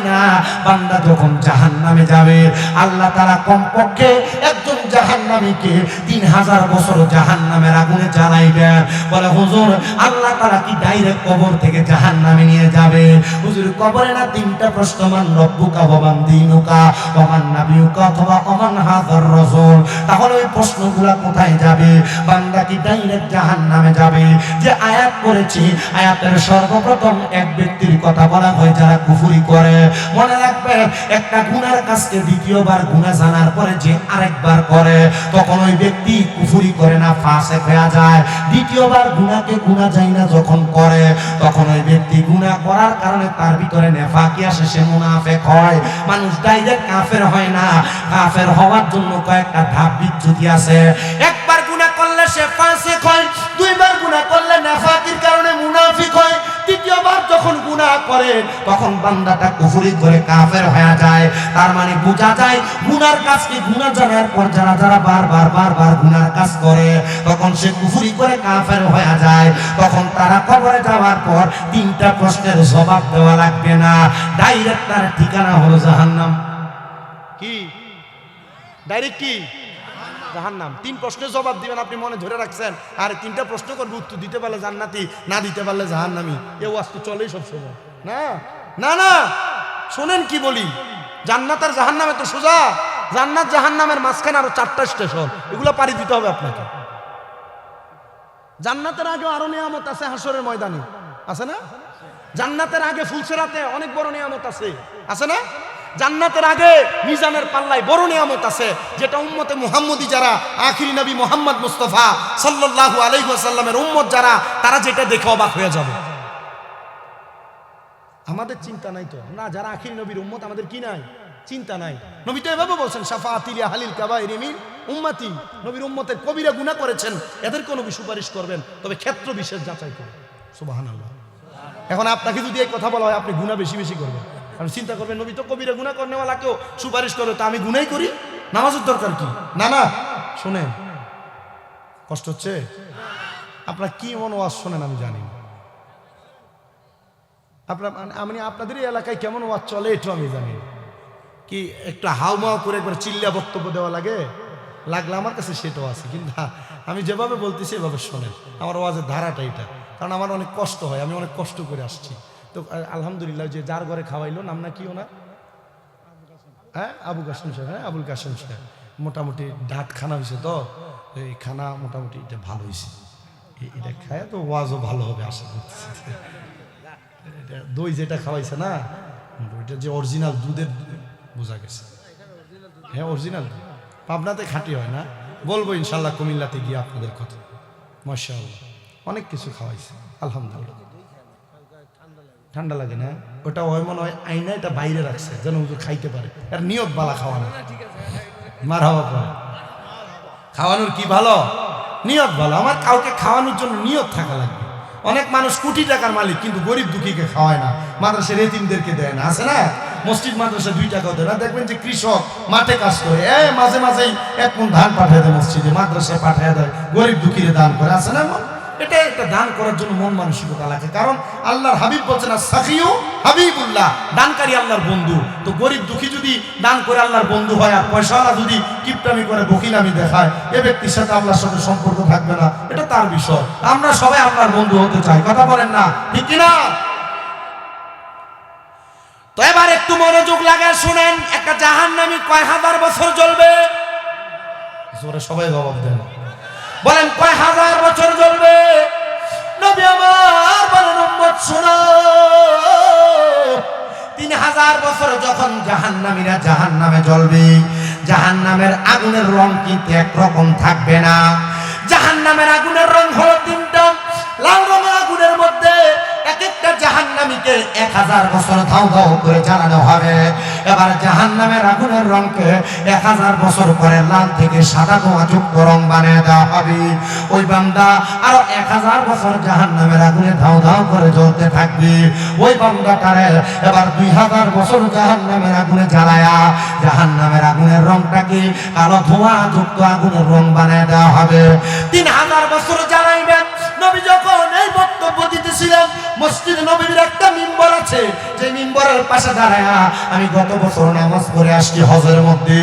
না, বান্দা যখন জাহান্নামে যাবে, আল্লাহ তাআলা কমপক্ষে একজন জাহান্নামীকে 3000 বছর জাহান্নামের আগুনে জ্বালাইবেন। বলে, হুজুর, আল্লাহ তাআলা কি ডাইরেক্ট কবর থেকে জাহান্নামে নিয়ে যাবে? হুজুর, কবরে না তিনটা প্রশ্ন, মান রব্বুকা ওয়া মান দীনুকা ওয়া মান নাবিয়ুকা অথবা ওমান হাযার রাসূল। তাহলে ওই প্রশ্নগুলো কোথায় যাবে? বান্দা কি ডাইরেক্ট জাহান্নামে যাবে? যে আয়াত পড়েছি, আয়াতের সর্বপ্রথম এক ব্যক্তির কথা বলা হয় যারা কুফরি করে। মনে রাখবেন, একটা গুনার কাজকে দ্বিতীয়বার গুনাহ জানার পরে যে আরেকবার করে, তখন ওই ব্যক্তি কুফরি করে না, ফাসিক হয়ে যায়। দ্বিতীয়বার গুনাহকে গুনাহ যায় না যখন করে, তখন ওই ব্যক্তি গুনাহ করার কারণে তার ভিতরে নেফাকি আসে, সে মুনাফিক হয়। মানুষ ডাইরেক্ট কাফের হয় না, কাফের হওয়ার জন্য কয়েকটা ধাপ বিচ্যুতি আছে। একবার গুনাহ করলে সে ফাসিক হয়, দুইবার গুনাহ করলে নেফাকির কারণে মুনাফিক হয়, তৃতীয়বার যখন গুনাহ করে তখন বান্দাটা কুফরি করে কাফের হয়ে যায়। তার মানে বোঝা যায়, গুনার কাজকে গুনাহ জানার পর যারা যারা বারবার গুনার কাজ করে, তখন সে কুফরি করে কাফের হয়ে যায়। তখন তারা কবরে যাওয়ার পর তিনটা প্রশ্নের জবাব দেওয়া লাগবে না, ডাইরেক্ট তার ঠিকানা হলো জাহান্নাম। কি ডাইরেক্ট? কি জাহান্নাম। 3 প্রশ্নের জবাব দিবেন, আপনি মনে ধরে রাখছেন। আর 3টা প্রশ্ন করবে, উত্তর দিতে পারলে জান্নাতি, না দিতে পারলে জাহান্নামী। এ ওয়াজ তো চলেই সবসময়। না না না, শোনেন কি বলি, জান্নাত আর জাহান্নামে তো সোজা। জান্নাত জাহান্নামের মাঝখানে আরো 4টা স্টেশন, এগুলো পাড়ি দিতে হবে আপনাকে। জান্নাতের আগে আরো নিয়ামত আছে, হাসরের ময়দানে আছে না? জান্নাতের আগে ফুলসেরাতে অনেক বড় নিয়ামত আছে, আছে না? জান্নাতের আগে মিজানের পাল্লায় বড় নিয়ামত আছে, যেটা উম্মতে মুহাম্মদী যারা, আখিরি নবী মুহাম্মদ মুস্তাফা সাল্লাল্লাহু আলাইহি ওয়াসাল্লামের উম্মত যারা, তারা যেটা দেখে অবাক হয়ে যাবে। আমাদের চিন্তা নাই তো না, যারা আখিরি নবীর উম্মত, আমাদের কি নাই? চিন্তা নাই। নবী তো এভাবে বলছেন, শাফাআতি লি আহলিল কাবাইর মিন উম্মতি। নবীর উম্মতের কবিরা গুনাহ করেছেন, এদেরকে নবী সুপারিশ করবেন, তবে ক্ষেত্র বিশেষ যাচাই করে। সুবহানাল্লাহ। এখন আপনাকে যদি এই কথা বলা হয়, আপনি গুনাহ বেশি বেশি করবেন, আপনি চিন্তা করবেন, নবী তো কবিরা গুনাহ করনেওয়ালাকেও সুপারিশ করবে, তা আমি গুনাহই করি, নামাজের দরকার কি? না না, শোনেন, কষ্ট হচ্ছে আপনার কি মন ওয়াজ শোনেন আমি জানি না। আমি আপনাদের এলাকায় কেমন ওয়াজ চলে একটু আমি জানি। কি একটু হাউমাউ করে একবার চিল্লা বক্তব্য দেওয়া লাগে, লাগলে আমার কাছে সেটাও আছে, কিন্তু আমি যেভাবে বলতেছি এভাবে শোনেন। আমার ওয়াজের ধারাটা এটা, কারণ আমার অনেক কষ্ট হয়, আমি অনেক কষ্ট করে আসছি। তো আলহামদুলিল্লাহ, যে যার ঘরে খাওয়াইলো, নাম না কি ওনার? হ্যাঁ আবু কাসেম সাহেব, হ্যাঁ আবুল কাসেম সাহেব, মোটামুটি ডাট খানা হয়েছে তো, এই খানা মোটামুটি এটা ভালো হয়েছে, এটা খায় তো ওয়াজও ভালো হবে আশা করতেছি। এটা দই যেটা খাওয়াইছে না, ওইটা যে অরিজিনাল দুধের বোঝা গেছে, হ্যাঁ অরিজিনাল পাবনাতে খাঁটি হয় না, বলবো ইনশাল্লাহ কুমিল্লাতে গিয়ে আপনাদের কথা। মাশাআল্লাহ অনেক কিছু খাওয়াইছে আলহামদুলিল্লাহ। ঠান্ডা লাগে না, ওটা ওই মনে হয় আইনা এটা বাইরে রাখছে যেন হুজুর খাইতে পারে, আর নিয়ত বালা খাওয়ানো, মার হওয়া পরে খাওয়ানোর কি ভালো, নিয়ত ভালো। আমার কাউকে খাওয়ানোর জন্য নিয়ত থাকা লাগবে। অনেক মানুষ কোটি টাকার মালিক কিন্তু গরিব দুঃখীকে খাওয়ায় না, মাদ্রাসার এতিমদেরকে দেয় না, আছে না, মসজিদ মাদ্রাসা 2 টাকাও দেয় না। দেখবেন যে কৃষক মাঠে কাজ করে, মাঝে মাঝেই 1 মণ ধান পাঠিয়ে দেয় মসজিদে, মাদ্রাসায় পাঠিয়ে দেয়, গরিব দুঃখীরে দান করে, আছে না। এটা একটা দান করার জন্য মন মানসিকতা লাগে, কারণ আল্লাহর হাবিব বলছেন সাকিউ হাবিবুল্লাহ, দানকারী আল্লাহর বন্ধু। তো গরিব দুঃখী যদি দান করে আল্লাহর বন্ধু হয়, আর পয়সাওয়ালা যদি কিপটামি করে বকিলামি দেখায়, এ ব্যক্তির সাথে আল্লাহর সাথে সম্পর্ক থাকবে না, এটা তার বিষয়। আমরা সবাই আল্লাহর বন্ধু হতে চাই, কথা বলেন না ঠিক কিনা? তো এবার একটু মনোযোগ লাগায় শুনেন, একটা জাহান্নামী কয় হাজার বছর জ্বলবে? সবাই জবাব দেন, বলেন কয় হাজার বছর জ্বলবে? নবী আমার বলেন উম্মত শোনো, 3000 বছর যখন জাহান্নামীরা জাহান্নামে জ্বলবে, জাহান্নামের আগুনের রং কিন্তু একরকম থাকবে না। জাহান্নামের আগুনের রং হলো 3টা। লাল রঙের আগুনের মধ্যে এক একটা জাহান্নামীকে 1000 বছর ধাও ধাও করে জ্বালানো হবে। এবার জাহান্নামের আগুনের রংকে 1000 বছর পরে লাল থেকে সাদা ধোঁয়াযুক্ত রং বানিয়ে দেওয়া হবে। ওই বান্দা আরো 1000 বছর জাহান্নামের আগুনে ধাও ধাও করে জ্বলতে থাকবে। ওই বান্দাটারে এবার 2000 বছর জাহান্নামের আগুনে জ্বালায়া জাহান্নামের আগুনের রংটাকে কালো ধোঁয়াযুক্ত আগুনের রং বানিয়ে দেওয়া হবে। 3000 বছর জ্বালাইবেন। নবী যখন এই বক্তব্য দিতেছিলেন, মসজিদ নববীর একটা মিম্বর আছে, যে মিম্বরের পাশে দাঁড়ায়া আমি গত বছর নামাজ পড়ে আসছি হজের মধ্যে,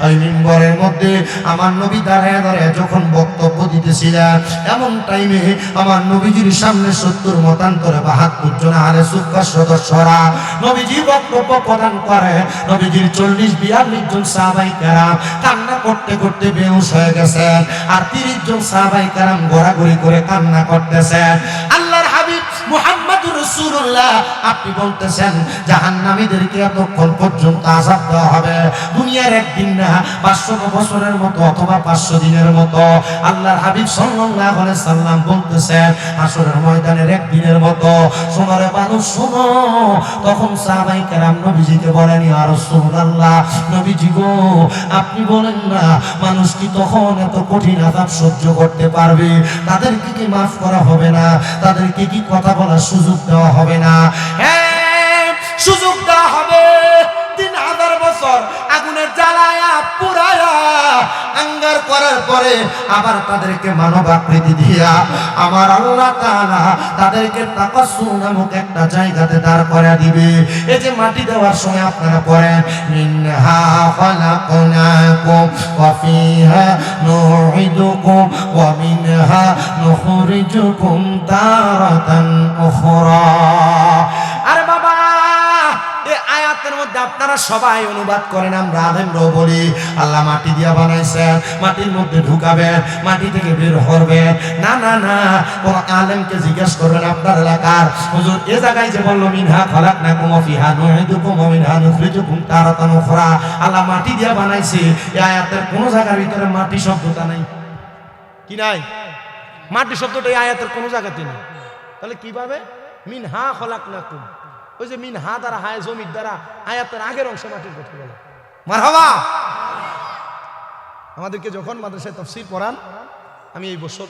ওই মিম্বরের মধ্যে আমার নবী দাঁড়ায়া দাঁড়ায়া যখন বক্তব্য দিতেছিলেন, এমন টাইমে আমার নবীজির সামনে 70 মতান্তরে 72 জন আহলে সুফফার সদস্যরা নবীজি বক্তব্য প্রদান করে। নবীজির 40-42 জন সাহাবায়ে কেরাম কান্না করতে করতে বেহুশ হয়ে গেছেন, আর 30 জন সাহাবায়ে কেরাম ঘোরাঘুরি করে কান্না করতেছেন। আল্লাহর হাবিব মুহাম্মদুর রাসূলুল্লাহ আপনি বলতেছেন জাহান্নামীদেরকে এতক্ষণ পর্যন্ত আযাব দেওয়া হবে, দুনিয়ার একদিন না, 500 বছরের মতো অথবা 500 দিনের মতো। আল্লাহর হাবিব সাল্লাল্লাহু আলাইহি সাল্লাম বলতেছেন হাসরের ময়দানের একদিনের মতো। সোনারে মানুষ শোনো, তখন সাহাবায়ে কেরাম নবীজিকে বলেন ইয়া রাসূলুল্লাহ, নবীজি গো আপনি বলেন না মানুষ কি তখন এত কঠিন আযাব সহ্য করতে পারবে? তাদেরকে কি মাফ করা হবে না? তাদেরকে কি কথা বলার সুযোগ দেওয়া হবে না? হ্যাঁ সুযোগ দেওয়া হবে। 3000 বছর আগুনে জ্বালায়া পুরায়া আঙ্গার করার পরে আবার তাদেরকে মানব আকৃতি দিয়া আমার আল্লাহ তাআলা তাদেরকে তাকাসসু নামক একটা জায়গাতে দাঁড় করা দিবে। এই যে মাটি দেওয়ার সময় আপনারা পড়েন মিনহা খালাকনাকুম ওয়া ফিহা নুঈদুকুম ওয়া মিনহা নুখরিজুকুম তারাতান উখরা। আরে বাবা এই আয়াতের মধ্যে আপনারা সবাই অনুবাদ করেন, আমরা আলেমরাও বলি আল্লাহ মাটি দিয়া বানাইছেন, মাটির মধ্যে ঢুকাবেন, মাটি থেকে বের করবেন। না না না, কোন আলেমকে জিজ্ঞেস করবেন আপনার এলাকার হুজুর এই জায়গায় যে বলল মিনহা খালাকনাকুম ওয়া ফিহা নুঈদুকুম ওয়া মিনহা নুখরিজুকুম তারাতান উখরা, আল্লাহ মাটি দিয়া বানাইছে, এই আয়াতের কোন জায়গার ভিতরে মাটি শব্দটা নাই। কি নাই? মাটি শব্দটা এই আয়াতের কোন জায়গাতে নেই। তাহলে কিভাবে মিনহা খালাকনাকুম, ওই যে মিনহা দ্বারা হায় জমির দ্বারা আয়াতের আগের অংশে মাটির কথা বলে। মারহাবা। আমাদেরকে যখন মাদ্রাসায় তাফসীর পড়ান, আমি এই বছর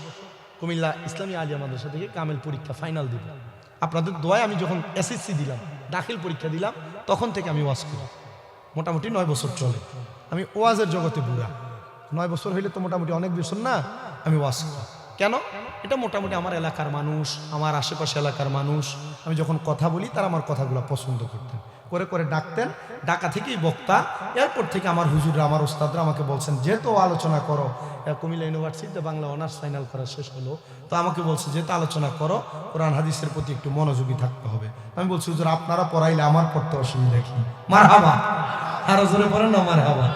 কুমিল্লা ইসলামী আলিয়া মাদ্রাসা থেকে কামেল পরীক্ষা ফাইনাল দিব। আপনাদের দোয়ায় আমি যখন এসএসসি দিলাম, দাখিল পরীক্ষা দিলাম, তখন থেকে আমি ওয়াজ করি। মোটামুটি 9 বছর চলে। আমি ওয়াজের জগতে বুড়া। 9 বছর হইলে তো মোটামুটি অনেক বছর না। আমি ওয়াজ করি কেন? এটা মোটামুটি আমার এলাকার মানুষ, আমার আশেপাশে এলাকার মানুষ, আমি যখন কথা বলি তারা আমার কথাগুলো পছন্দ করতেন, করে করে ডাকতেন। ডাকা থেকেই বক্তা। এরপর থেকে আমার হুজুররা, আমার ওস্তাদরা আমাকে বলছেন যেহেতু আলোচনা করো, কুমিল্লা ইউনিভার্সিটিতে বাংলা অনার্স ফাইনাল করা শেষ হলো, তো আমাকে বলছে যেহেতু আলোচনা করো কোরআন হাদিসের প্রতি একটু মনোযোগী থাকতে হবে। আমি বলছি হুজুর আপনারা পড়াইলে আমার পড়তে অসুবিধা কি? মারহাবা। আরো জোরে পড়েন না মারহাবা।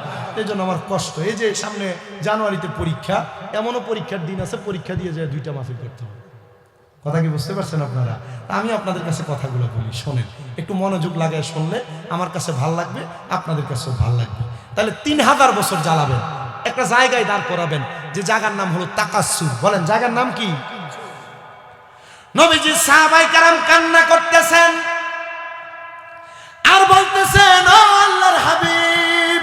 এই জন্য আমার কষ্ট, এই যে সামনে জানুয়ারিতে পরীক্ষা, এমনও পরীক্ষার দিন আছে পরীক্ষা দিয়ে যায় 2টা মাহফিল করতে হবে। কথা কি বুঝতে পারছেন আপনারা? আমি আপনাদের কাছে কথাগুলো বলি, শোনেন, একটু মনোযোগ লাগায় শুনলে আমার কাছে ভাল লাগবে, আপনাদের কাছেও ভাল লাগবে। তাহলে 3000 বছর জ্বালাবেন, একটা জায়গায় দাঁড় করাবেন, যে জায়গার নাম হলো তাকাসসুর। বলেন জায়গার নাম কি? নবীজি সাহাবায়ে কেরাম কান্না করতেছেন আর বলতেছেন, ও আল্লাহর হাবিব,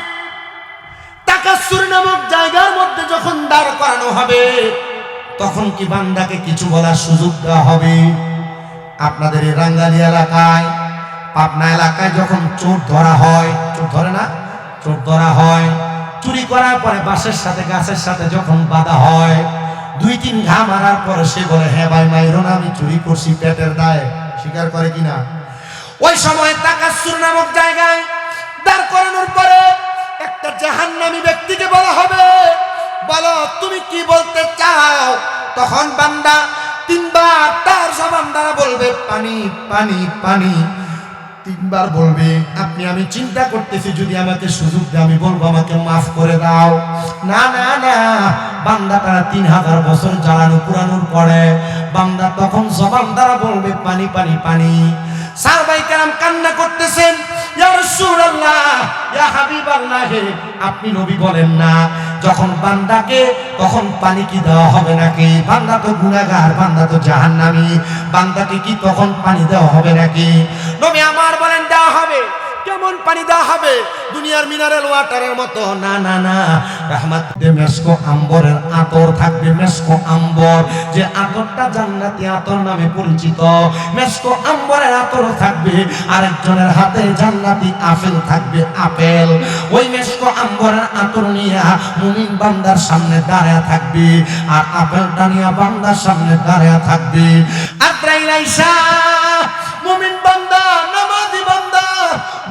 তাকাসসুর নামক জায়গার মধ্যে যখন দাঁড় করানো হবে তখন কি বান্দাকে কিছু বলার সুযোগ দেওয়া হবে? আপনাদের এই রাঙ্গালি এলাকায়, পাবনা এলাকায় যখন চোর ধরা হয়, চোর ধরে না, চোর ধরা হয়, চুরি করার পরে বাঁশের সাথে গাছের সাথে যখন বাঁধা হয়, 2-3 ঘা মারার পরে সে বলে, হ্যাঁ ভাই মাইরো না, আমি চুরি করছি পেটের দায়ে, স্বীকার করে কিনা? ওই সময় তাকাসসুর নামক জায়গায় দাঁড় করানোর পরে একটা জাহান্নামী ব্যক্তিকে বলা হবে, বলো তুমি কি বলতে চাও? তখন বান্দা 3 বার তার জবান দ্বারা বলবে, পানি পানি পানি। 3 বার বলবে, আমি চিন্তা করতেছি, যদি আমাকে সুযোগ দেয় আমি বলবো আমাকে মাফ করে দাও। না না না, বান্দা তারা 3000 বছর জ্বালানো পুরানোর পরে বান্দা তখন জবান দ্বারা বলবে, পানি পানি পানি। সাহাবায়ে কেরাম কান্না করতেছেন, ইয়া রাসূলুল্লাহ, ইয়া হাবিবাল্লাহ, আপনি নবী বলেন না যখন বান্দাকে তখন পানি কি দেওয়া হবে নাকি? বান্দা তো গুনাহগার, বান্দা তো জাহান্নামী, বান্দাকে কি তখন পানি দেওয়া হবে নাকি? নবী আমার বলেন দেওয়া হবে। কেমন পানি দেওয়া হবে? দুনিয়ার মিনারেল ওয়াটারের মতো না, না না, রাহমাত মেসকো আম্বরের আতর থাকবে, মেসকো আম্বর, যে আতরটা জান্নাতি আতর নামে পরিচিত, মেসকো আম্বরের আতর থাকবে, আরেকজনের হাতে জান্নাতি আপেল থাকবে, আপেল। ওই মেসকো আম্বরের আতর নিয়ে মুমিন বান্দার সামনে দাঁড়ায় থাকবে, আর আপেলটা নিয়ে বান্দার সামনে দাঁড়ায় থাকবে। আদ্রাইল আইসা মুমিন বান্দা, নামাজি বান্দা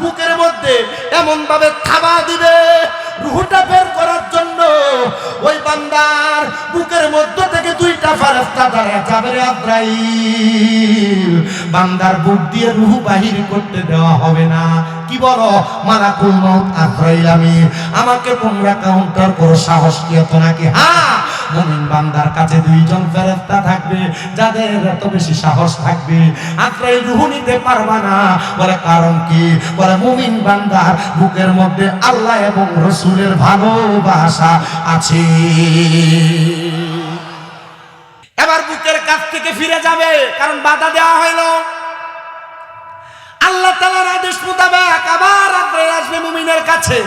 বুকের মধ্যে এমন ভাবে থাবা দিবে রূহটা বের করার জন্য, ওই বান্দার বুকের মধ্য থেকে 2টা ফেরেশতা দাঁড়ায় যাবে, রে আদ্রাইল, বান্দার বুক দিয়ে রূহ বাহির করতে দেওয়া হবে না। কি বলো? মালাকুল মউত আদ্রাইল, আমাকে তোমরা কাউন্টার করো, সাহস কি এত নাকি? হ্যাঁ, মুমিন বান্দার কাছে 2 জন ফেরেশতা থাকবে, যাদের এত বেশি সাহস থাকবে, আদ্রাইল রূহ নিতে পারবা না। বলে কারণ কি? বলে মুমিন বান্দার বুকের মধ্যে আল্লাহ এবং রাসূলের ভালোবাসা আছে। এবার বুকের কাছ থেকে ফিরে যাবে, কারণ বাধা দেওয়া হইল। আল্লাহ তাআলার আদেশ মোতাবেক আবার আদ্রাইল আসবে মুমিনের কাছে।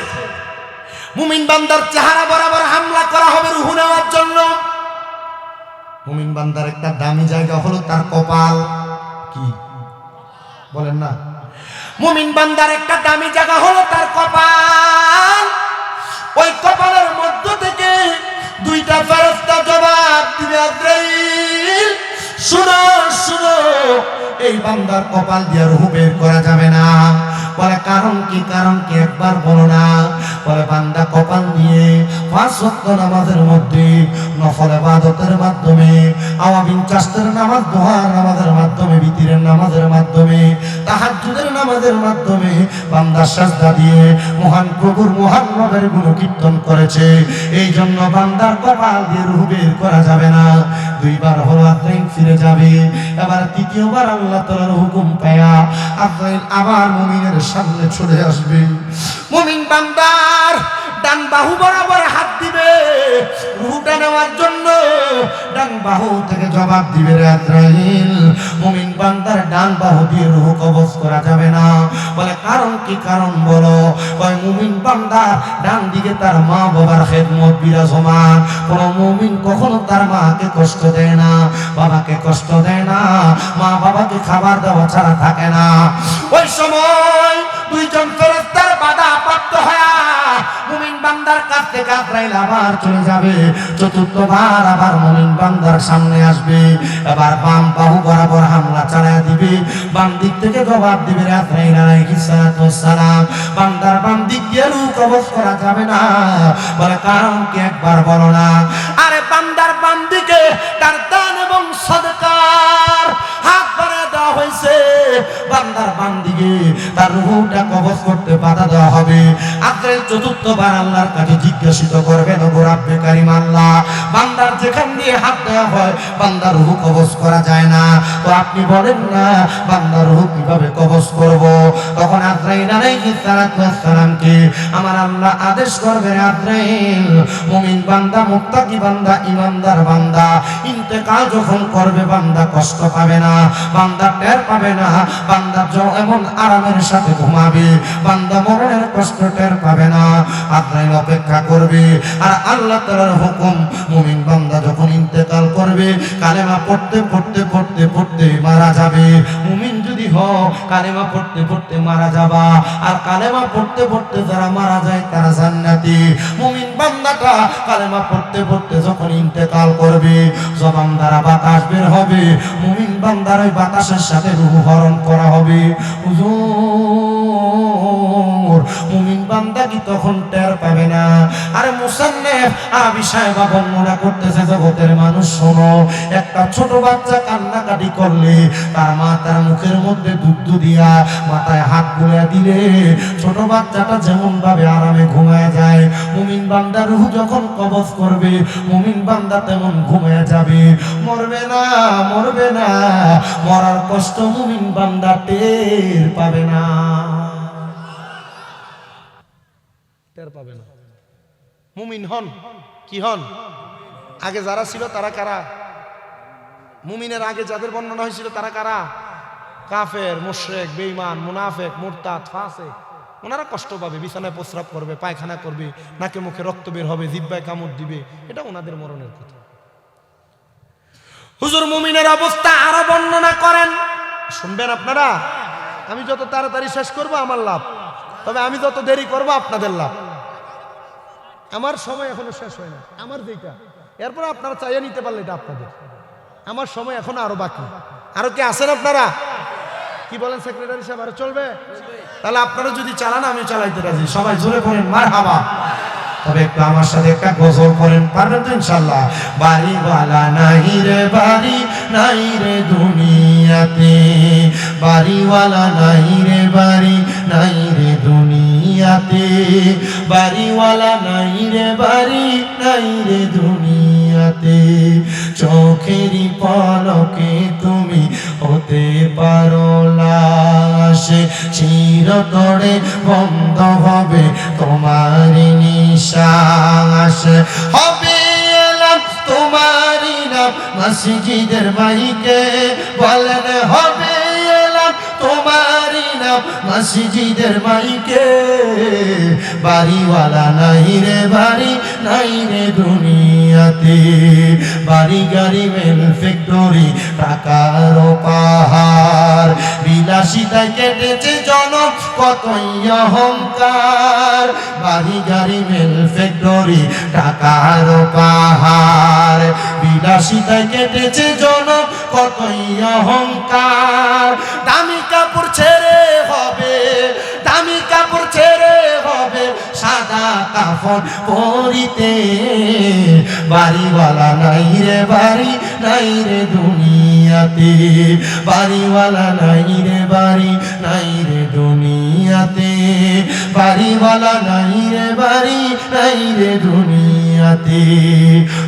মুমিন বান্দার চেহারা বরাবর হামলা করা হবে রূহ নেওয়ার জন্য। মুমিন বান্দার একটা দামি জায়গা হলো তার কপাল। কি বলেন না? মুমিন বান্দার একটা দামি জায়গা হলো তার কপাল। ওই কপালের মধ্য থেকে 2টা ফেরেশতা জবাব দিবে, আদ্রাইল শুনো শুনো, এই বান্দার কপাল দিয়ে রূহ বের করা যাবে না। বলে কারণ কি? কারণ কি একবার বলো না। বলে বান্দা কপাল নিয়ে 5 ওয়াক্ত নামাজের মধ্যে, নফল ইবাদতের মাধ্যমে, আওয়াবিন চাষের নামাজ, দোহার নামাজের মাধ্যমে, বিতিরের নামাজের মাধ্যমে, তাহাজ্জুদের নামাজের মাধ্যমে বান্দা সাজদা দিয়ে মহান প্রভুর মহান নামের গুণকীর্তন করেছে। এই জন্য বান্দার কপাল দিয়ে রূহ বের করা যাবে না। 2 বার হলো আদ্রাইল ফিরে যাবে। এবার 3য়বার আল্লাহ তাআলার হুকুম পায়া আদ্রাইল আবার মুমিনের সামনে চলে আসবে। মুমিন বান্দার ডান বাহু বরাবর হাত দিবে রূহটা নেওয়ার জন্য, ডান বাহু থেকে জবাব দিবে, রে আদ্রাইল, মুমিন বান্দার ডান বাহু দিয়ে রূহ কবজ করা যাবে না। বলে কারণ কি? কারণ বলো। কয় মুমিন বান্দা ডান দিকে তার মা বাবার খেদমত বিরাজমান। কোন মুমিন কখনো তার মাকে কষ্ট দেয় না, বাবাকে কষ্ট দেয় না, মা বাবাকে খাবার দেওয়া ছাড়া থাকে না। ওই সময় 2 জন ফেরেশতার বাধা প্রাপ্ত হয়া মুমিন বান্দার কাছ থেকে আদ্রাইল আবার চলে যাবে। 4র্থবার আবার মুমিন বান্দার সামনে আসবে। এবার বাম বাহু বরাবর হামলা চালায়া দিবে, বাম দিক থেকে জবাব দিবে, রে আদ্রাইল আলাইহিস সালাতু ওয়াস সালাম, বান্দার বাম দিক দিয়ে রূহ কবজ করা যাবে না। বলে কারণ কি? একবার বলো না। আরে বান্দার বাম দিকে তার দান এবং সদকার হাত বাড়িয়ে দেওয়া হয়েছে, বান্দার বাম দিকে তার রূহটা কবজ করতে বাধা দেওয়া হবে। আজরাইল চতুর্থবার আল্লাহর কাছে জিজ্ঞাসিত করবেন, ওগো রাব্বে কারীম আল্লাহ, বান্দার যেখান দিয়ে হাত দেওয়া হয় বান্দার রূহ কবজ করা যায় না, তো আপনি বলেন না বান্দার রূহ কিভাবে কবজ করব? তখন আজরাইল আলাইহিস সালাতু ওয়াস সালামকে আমার আল্লাহ আদেশ করবেন, আজরাইল মুমিন বান্দা, মুত্তাকি বান্দা, ইমানদার বান্দা ইন্তেকাল যখন করবে বান্দা কষ্ট পাবে না, বান্দা টের পাবে না, বান্দা এমন আরামের সাথে ঘুমাবে, বান্দা মরণের কষ্ট টের পাবে না। আজরাইল অপেক্ষা করবে আর আল্লাহ তাআলার হুকুম, মুমিন বান্দা যখন ইন্তেকাল করবে কালেমা পড়তে পড়তে পড়তে পড়তে মারা যাবে। মুমিন যদি হও কালেমা পড়তে পড়তে মারা যাবা, আর কালেমা পড়তে পড়তে যারা মারা যায় তারা জান্নাতি। মুমিন বান্দাটা কালেমা পড়তে পড়তে যখন ইন্তেকাল করবে জবান দ্বারা বাতাস বের হবে, মুমিন বান্দার ওই বাতাসের সাথে রূহ হরণ করা হবে। হুজুর মুমিন বান্দা কি তখন টের পাবে না? আরে মুসান্নিফ আবি সাহেবা বর্ণনা করতেছে, জগতের মানুষ শোনো, একটা ছোট বাচ্চা কান্নাকাটি করলে তার মা তার মুখের মধ্যে দুধ দিয়া মাথায় হাত বুলিয়ে দিলে ছোট বাচ্চাটা যেমন ভাবে আরামে ঘুমায় যায়, মুমিন বান্দা রূহ যখন কবজ করবে মুমিন বান্দা তেমন ঘুমায় যাবে, মরবে না, মরবে না, মরার কষ্ট মুমিন বান্দা টের পাবে না, টের পাবে না। মুমিন হন কি হন? আগে যারা ছিল তারা কারা? মুমিনের আগে যাদের বর্ণনা হয়েছিল তারা কারা? কাফের, মুশরিক, বেঈমান, মুনাফিক, মুরতাদ, ফাসিক। ওনারা কষ্ট পাবে, বিছানায় প্রস্রাব করবে, পায়খানা করবে, নাকে মুখে রক্ত বের হবে, জিহ্বায় কামড় দিবে, এটা ওনাদের মরণের কথা। হুজুর মুমিনের অবস্থা আরো বর্ণনা করেন, শুনবেন আপনারা? আমি যত তাড়াতাড়ি শেষ করব আমার লাভ, তবে আমি যত দেরি করব আপনাদের লাভ। আমার সময় এখনো শেষ হয় না, আমার যেটা, এরপর আপনারা চাইয়ে নিতে পারলে এটা আপনাদের। আমার সময় এখনো আরো বাকি। আরো কি আছেন আপনারা? কি বলেন সেক্রেটারি সাহেব, আরো চলবে? তাহলে আপনারা যদি চালান আমি চালাইতে রাজি। সবাই জোরে বলেন মারহাবা। তবে একটু আমার সাথে একটা গজল করেন, পারবেন তো ইনশাআল্লাহ? বাড়িওয়ালা নাই রে বাড়ি, নাই রে দুনিয়াতে, বাড়িওয়ালা নাই রে বাড়ি, নাই রে দুনিয়াতে, বাড়িওয়ালা নাই রে বাড়ি, নাই রে দুনিয়াতে, চোখেরই পলকে তুমি হতে পারো লাশ, চিরতরে বন্ধ হবে তোমার নিশ্বাস, হবে এলাম তোমারই নাম মসজিদের মাইকে, বলেন হবে এলাম তোমারই নাম মসজিদের মাইকে, বাড়িওয়ালা নাই রে বাড়ি, নাই রে দুনিয়াতে, বাড়ি গাড়ি মেল ফ্যাক্টরি টাকার পাহাড়, বিলাসিতায় কেটেছে জনম কতই অহংকার, বাড়ি গাড়ি মেল ফ্যাক্টরি টাকার পাহাড়, বিলাসিতায় কেটেছে জনম কতই অহংকার, দামি কাপড় ছেড়ে হবে, দামি কাপড় ছেড়ে হবে সাদা কাফন পরিতে, বাড়িওয়ালা নাই রে বাড়ি, নাই রে দুনিয়াতে, বাড়িওয়ালা নাই রে বাড়ি, নাই রে দুনিয়াতে, বাড়িওয়ালা নাই রে বাড়ি, নাই রে দুনিয়াতে,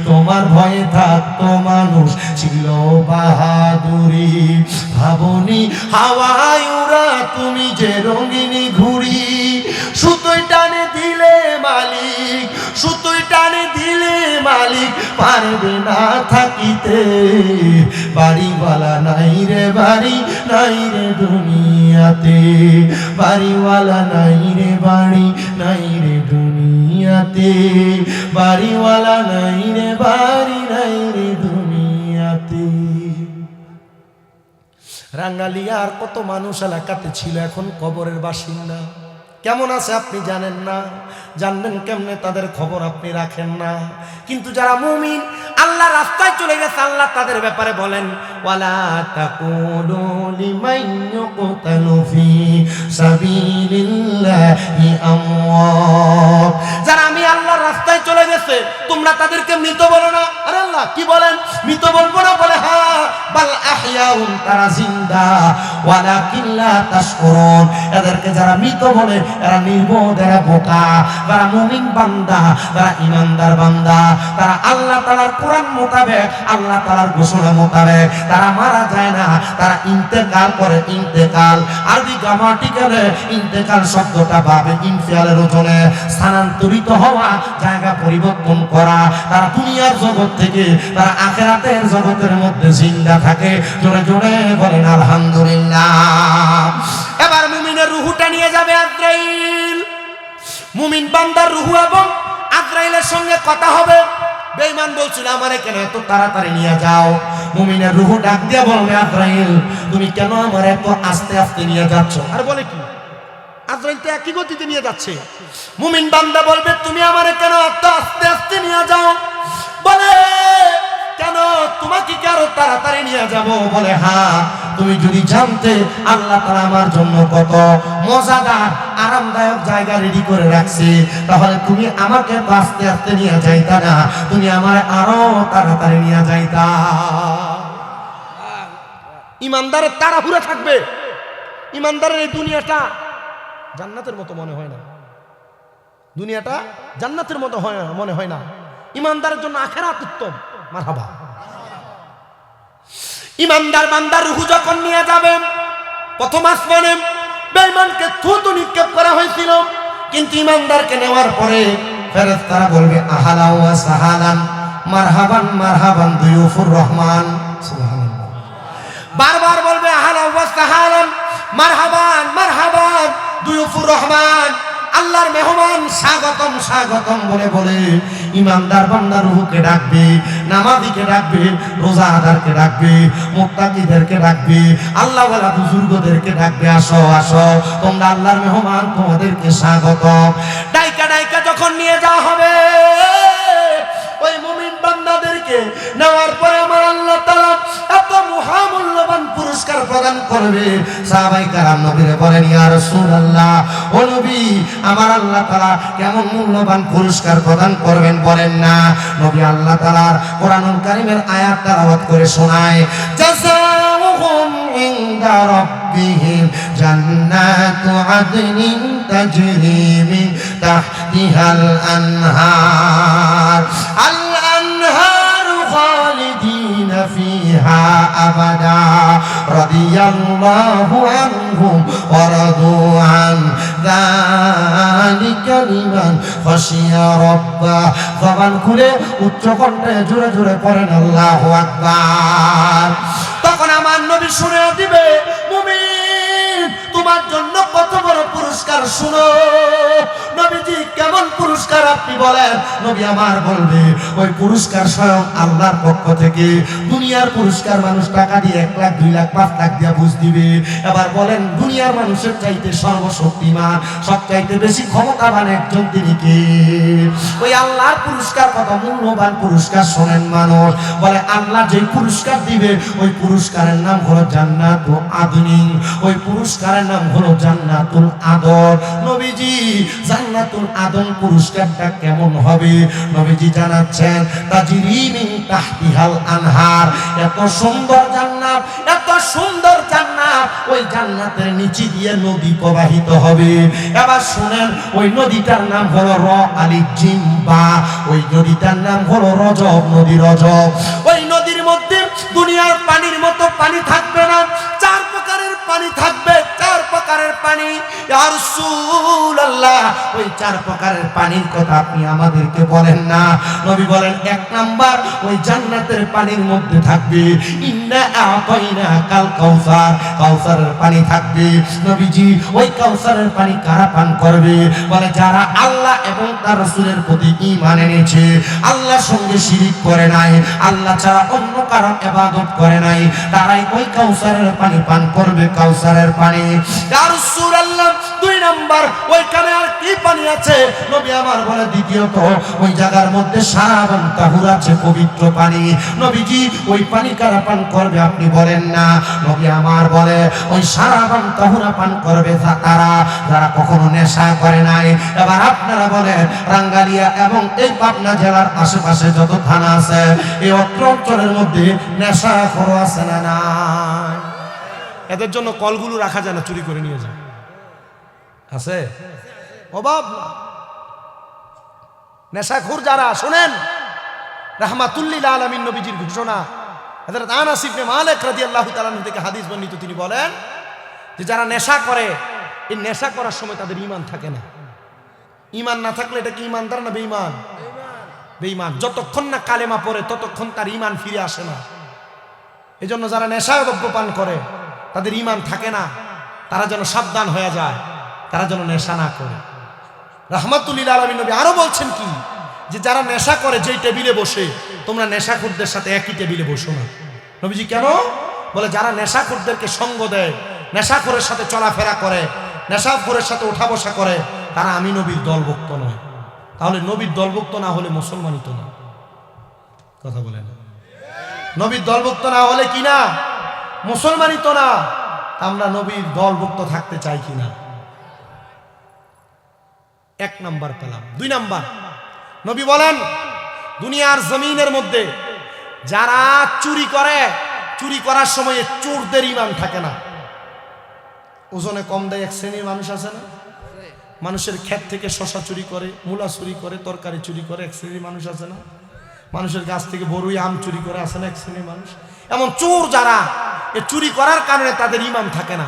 তোমার ভয়ে থাকতো মানুষ ছিল বাহাদুরি, ভাবনি হাওয়ায় উড়া তুমি যে রঙিনী ঘুড়ি, সুতোয় টানে দিলে মালিক, সুতোয় টানে দিলে মালিক পারবে না থাকিতে, বাড়িওয়ালা নাই রে বাড়ি, নাই রে দুনিয়াতে, বাড়িওয়ালা নাই রে বাড়ি, নাই রে দুনিয়াতে, বাড়িওয়ালা নাই রে বাড়ি, নাই রে দুনিয়াতে। রাঙ্গালিয়ার কত মানুষ এলাকাতে ছিল এখন কবরের বাসিন্দা, কেমন আছে আপনি জানেন না, জানবেন কেমনে তাদের খবর আপনি রাখেন না। কিন্তু যারা মুমিন আল্লাহ রাস্তায় চলে গেছে আল্লাহ তাদের ব্যাপারে বলেন, ওয়ালা তাকুলু লিমান ইউকতালু ফি সাবিলিল্লাহি আমওয়াত, যারা আমি আল্লাহর রাস্তায় চলে গেছে তোমরা তাদেরকে মৃত বলো না। আরে আল্লাহ কি বলেন, মৃত বলবো না? বলে হ্যাঁ, বাল আহইয়াউন, তারা জিন্দা। ওয়ালাকিন লা তাশকুরুন। এদেরকে যারা মৃত বলে এরা নির্বোধ, এরা বোকা। যারা মুমিন বান্দা, যারা ঈমানদার বান্দা, তারা আল্লাহ তাআলার কোরআন মোতাবেক, আল্লাহ তাআলার ঘোষণা মোতাবেক তারা মারা যায় না, তারা ইন্তেকাল করে। ইন্তেকাল আরবি গ্রামাটিক্যালে ইন্তেকাল শব্দটা ভাবে ইনফিয়ালের ওজনে স্থানান্তরিত হওয়া, জায়গা পরিবর্তন করা। তারা দুনিয়ার জগৎ থেকে তারা আখিরাতের জগতের মধ্যে জিন্দা থাকে। জোরে জোরে বলেন আলহামদুলিল্লাহ। এবার মুমিনের রূহটা নিয়ে যাবে আজরাইল। মুমিন বান্দার রূহ এবং আজরাইলের সঙ্গে কথা হবে। বেঈমান বলছিল আমারে কেন এত তাড়াতাড়ি নিয়ে যাও? মুমিনের রূহ ডাক দিয়ে বলবে আজরাইল তুমি কেন আমারে এত আস্তে আস্তে নিয়ে যাচ্ছ? আর বলে কি আজরাইল তো একই গতিতে নিয়ে যাচ্ছে। মুমিন বান্দা বলবে তুমি আমারে কেন এত আস্তে আস্তে নিয়ে যাও? বলে কেন তোমাকে কি আরো তাড়াতাড়ি নিয়ে যাব? বলে হ্যাঁ, তুমি যদি জানতে আল্লাহ তাআলা আমার জন্য কত মজাদার আরামদায়ক জায়গা রেডি করে রাখছে, তাহলে তুমি আমাকে আস্তে আস্তে নিয়ে যাইতা না, তুমি আমার আরো তাড়াতাড়ি নিয়ে যাইতা। ইমানদারের তাড়াহুড়া থাকবে। ইমানদারের এই দুনিয়াটা জান্নাতের মতো মনে হয় না। দুনিয়াটা জান্নাতের মতো মনে হয় না। ইমানদারের জন্য আখিরাত উত্তম। মারহাবা। ইমানদার বান্দার রূহ যখন নিয়ে যাবে প্রথম আসমানে বেঈমানকে থুতু নিক্ষেপ করা হয়েছিল, কিন্তু ইমানদারকে নেওয়ার পরে ফেরেশতারা বলবে আহালা ওয়া সাহালান মারহাবান মারহাবান দুয়ুফুর রহমান। সুবহানাল্লাহ। বারবার বলবে আহালা ওয়া সাহালান মারহাবান মারহাবান দুয়ুফুর রহমান, আল্লাহর মেহমান স্বাগতম স্বাগতম বলে বলে ইমানদার বান্দার রূহকে ডাকবে, নামাজীকে ডাকবে, রোজাদারকে ডাকবে, মুত্তাকিদেরকে ডাকবে, আল্লাহওয়ালা বুজুর্গদেরকে ডাকবে আসো আসো তোমরা আল্লাহর মেহমান, তোমাদেরকে স্বাগতম। ডাইকা ডাইকা যখন নিয়ে যাওয়া হবে ওই মুমিন বান্দাদেরকে নেওয়ার পরে আমার আল্লাহ তাআলা এত মহামূল্যবান পুরস্কার প্রদান করবে। সাহাবায়ে কেরাম নবীরে বলেন ইয়া রাসূলুল্লাহ, ও নবী আমার আল্লাহ তাআলা কেমন মূল্যবান পুরস্কার প্রদান করবেন বলেন না। নবী আল্লাহ তাআলার কোরআনুল কারীমের আয়াত তেলাওয়াত করে শোনায়, জাযাউহুম ইনদা রাব্বিহিম জান্নাতু আদনিন তাজরি মিন তাহতিহাল আনহার আল আনহারু খালিদিনা ফিহা আবাদা রাদিয়াল্লাহু আনহুম ওয়া রাদু আন যালিকা লিমান খাশিয়া রাব্বাহ। জবান খুলে উচ্চ কণ্ঠে জোরে জোরে পড়েন আল্লাহু আকবার। তখন আমার নবী শুনে দিবে মুমিন তোমার জন্য কত বড় পুরস্কার শুনো। নবীজি কেমন পুরস্কার আপনি বলেন? নবী আমার বলবে ওই পুরস্কার স্বয়ং আল্লাহর পক্ষ থেকে। দুনিয়ার পুরস্কার মানুষ টাকা দিয়ে 1 লাখ 2 লাখ 5 লাখ দিয়ে বুঝ দিবে। এবার বলেন দুনিয়ার মানুষের চাইতে সর্বশক্তিমান সবচাইতে বেশি ক্ষমতাবান একজন তিনি কে? ওই আল্লাহর পুরস্কার কত মূল্যবান পুরস্কার শোনেন মানুষ। বলে আল্লাহ যে পুরস্কার দিবে ওই পুরস্কারের নাম হলো জান্নাতুল আদনিন, ওই পুরস্কারের নাম হলো জান্নাতুল আদর। নবীজি জান্নাতুল আদন পুরস্কারটা কেমন হবে নবীজি জানাচ্ছেন, তাজরি মিন তাহতিহাল আনহার। এত সুন্দর জান্নাত, এত সুন্দর জান্নাত, ওই জান্নাতের নিচে দিয়ে নদী প্রবাহিত হবে। এবার শুনেন ওই নদীটার নাম হলো জিম্বা, ওই নদীটার নাম হলো রজব নদী। রজব ওই নদীর মধ্যে দুনিয়ার পানির মতো পানি থাকবে না, 4 প্রকারের পানি থাকবে, 4 প্রকারের পানি। ইয়া রাসূলুল্লাহ ওই 4 প্রকারের পানির কথা আপনি আমাদেরকে বলেন না। নবী বলেন 1 নাম্বার ওই জান্নাতের পানির মধ্যে থাকবে ইন্না আতাইনা কাল কাউসার, কাউসারের পানি থাকবে। নবীজি ওই কাউসারের পানি কারা পান করবে? বলে যারা আল্লাহ এবং তার রাসূলের প্রতি ঈমান এনেছে, আল্লাহর সঙ্গে শিরিক করে নাই, আল্লাহ ছাড়া অন্য কারো ইবাদত করে নাই, তারাই ওই কাউসারের পানি পান করবে। কাউসারের পানি। ইয়া রাসূলুল্লাহ 2 নাম্বার ওইখানে আর কি পানি আছে? নবী আমার বলে দ্বিতীয়ত ওই জায়গার মধ্যে সারাবান তাহুর আছে, পবিত্র পানি। নবীজি ওই পানি কারা পান করবে আপনি বলেন না। নবী আমার বলে ওই সারাবান তাহুরা পান করবে তারা যারা কখনো নেশা করে নাই। এবার আপনারা বলেন রাঙ্গালিয়া এবং এই পাবনা জেলার আশেপাশে যত থানা আছে এই অঞ্চলের মধ্যে নেশাখোর আছে না নাই? এদের জন্য কলগুলো রাখা যায় না, চুরি করে নিয়ে যায়। আছে অভাব। নেশাখোর যারা, শোনেন রাহমাতুল্লিল আলামিন নবীজির ঘোষণা, হযরত আনাস ইবনে মালিক রাদিয়াল্লাহু তাআলা থেকে হাদিস বর্ণিত, তিনি বলেন যে যারা নেশা করে, এই নেশা করার সময় তাদের ঈমান থাকে না। ঈমান না থাকলে এটা কি ঈমানদার না বেঈমান? বেঈমান। যতক্ষণ না কালেমা পড়ে ততক্ষণ তার ঈমান ফিরে আসে না। এজন্য যারা নেশায় দ্রব্যপান করে তাদের ঈমান থাকে না, তারা যেন সাবধান হয়ে যায়, তারা যেন নেশা না করে। রাহমাতুল্লিল আলামিন নবী আরো বলছেন কি, যে যারা নেশা করে যেই টেবিলে বসে, তোমরা নেশাখোরদের সাথে একই টেবিলে বসো না। নবীজি কেন বলে? যারা নেশাখোরদেরকে সঙ্গ দেয়, নেশাখোরের সাথে চলাফেরা করে, নেশাখোরের সাথে ওঠা বসা করে, তারা আমি নবীর দলভুক্ত নয়। তাহলে নবীর দলভুক্ত না হলে মুসলমানই তো না। কথা বলে না, নবীর দলভুক্ত না হলে কি না? মুসলমানই তো না। আমরা নবীর দলভুক্ত থাকতে চাই কিনা? এক নাম্বার পেলাম। দুই নাম্বার, নবী বলেন দুনিয়ার জমিনের মধ্যে যারা চুরি করে, চুরি করার সময় চোরদের ঈমান থাকে না। ওজনে কম দেয় এক শ্রেণীর মানুষ আছে না? মানুষের ক্ষেত থেকে শশা চুরি করে, মূলা চুরি করে, তরকারি চুরি করে এক শ্রেণীর মানুষ আছে না? মানুষের গাছ থেকে বড়ই আম চুরি করে আছে না এক শ্রেণীর মানুষ? এমন চোর যারা, এ চুরি করার কারণে তাদের ঈমান থাকে না।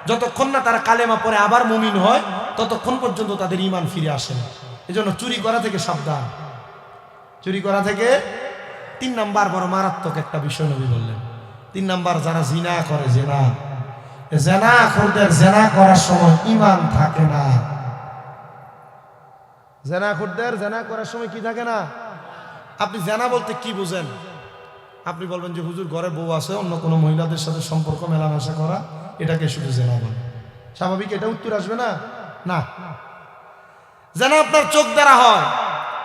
যতক্ষণ না তারা কালেমা পড়ে আবার মুমিন হয়, ততক্ষণ পর্যন্ত তাদের ঈমান ফিরে আসে না। এজন্য চুরি করা থেকে সাবধান, চুরি করা থেকে। তিন নাম্বার বড় মারাত্মক একটা বিষয় নবী বললেন। তিন নাম্বার, যারা জিনা করে, জেনাখোরদের জেনা করার সময় ঈমান থাকে না। জেনাখোরদের জেনা করার সময় কি থাকে না? আপনি জেনা বলতে কি বুঝেন? আপনি বলবেন যে হুজুর ঘরে বউ আছে, অন্য কোনো মহিলাদের সাথে সম্পর্ক মেলামেশা করা, এটাকে শুধু জেনা বলে। স্বাভাবিক এটা উত্তর আসবে না? না। জেনা আপনার চোখ দ্বারা হয়,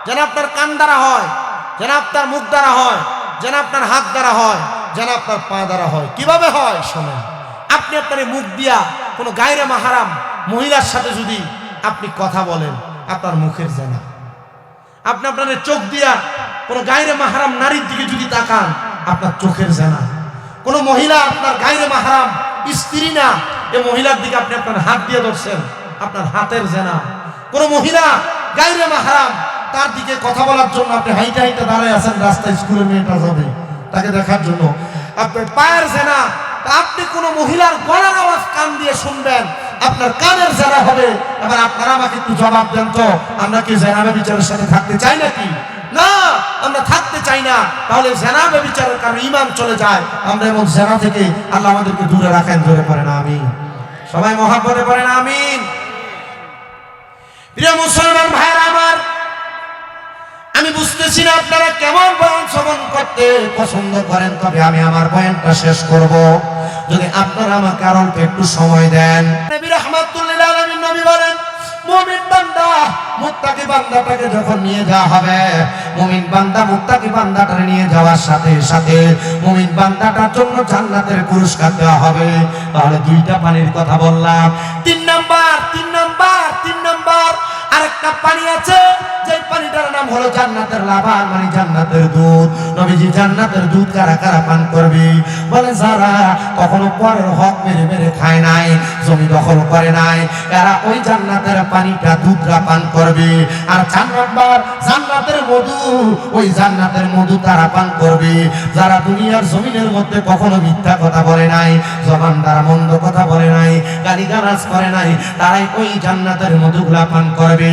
জেনা আপনার কান দ্বারা হয়, জেনা আপনার মুখ দ্বারা হয়, জেনা আপনার হাত দ্বারা হয়, জেনা আপনার পা দ্বারা হয়। কিভাবে হয় শোনেন। আপনি আপনার মুখ দিয়া কোনো গায়রে মাহরাম মহিলার সাথে যদি আপনি কথা বলেন, আপনার মুখের জেনা। আপনি আপনার চোখ দিয়া কোনো গায়রে মাহরাম নারীর দিকে যদি তাকান, আপনার চোখের জেনা। কোনো মহিলা আপনার গায়রে মাহরাম স্ত্রী না, এই মহিলার দিকে আপনি আপনার হাত দিয়ে ধরছেন, আপনার হাতের জেনা। কোনো মহিলা গায়রে মাহরাম, তার দিকে কথা বলার জন্য আপনি হাইটা হাইটা দাঁড়ায় আছেন রাস্তায়, স্কুলের মেয়েটা যাবে তাকে দেখার জন্য, আপনার পায়ের জেনা। আপনি কোনো মহিলার গলার আওয়াজ কান দিয়ে শুনবেন, আপনার কানের জেনা হবে। এবার আপনারা আমাকে একটু জবাব দেন তো, আমরা কি জেনা ব্যভিচারের সাথে থাকতে চাই নাকি? না, আমরা থাকতে চাই না। তাহলে জেনা ব্যভিচারের কারণে ঈমান চলে যায়। আমরা এমন জেনা থেকে আল্লাহ আমাদেরকে দূরে রাখেন। ধরে পড়েন আমিন। সবাই মহব্বতে পড়েন আমিন। প্রিয় মুসলমান ভাইরা আমার, আমি বুঝতেছি না আপনারা কেমন বয়ান শ্রবণ করতে পছন্দ করেন, তবে আমি আমার বয়ানটা শেষ করব যদি আপনারা আমাকে আরো একটু সময় দেন। নবী রাহমাতুল্লিল আলামিন নবী বলেন, মুমিন বান্দা মুত্তাকি বান্দাটাকে যখন নিয়ে যাওয়া হবে, মুমিন বান্দা মুত্তাকি বান্দাটাকে নিয়ে যাওয়ার সাথে সাথে মুমিন বান্দাটার জন্য জান্নাতের পুরস্কার দেওয়া হবে। তাহলে দুইটা পানির কথা বললাম। তিন নাম্বার আরেকটা পানি আছে, যে পানিটার নাম হলো জান্নাতের লাবান, মানে জান্নাতের দুধ। নবীজি জান্নাতের দুধ কারা কারা পান করবে? বলে যারা কখনো পরের হক মেরে মেরে খায় নাই, জমি দখল করে নাই, এরা ওই জান্নাতের পানিটা দুধরা পান করবে। আর চার নাম্বার, জান্নাতের মধু, ওই জান্নাতের মধু তারা পান করবে যারা দুনিয়ার জমিনের মধ্যে কখনো মিথ্যা কথা বলে নাই, জবান দ্বারা মন্দ কথা বলে নাই, গালিগালাজ করে নাই, তারাই ওই জান্নাতের মধুগুলা পান করবে।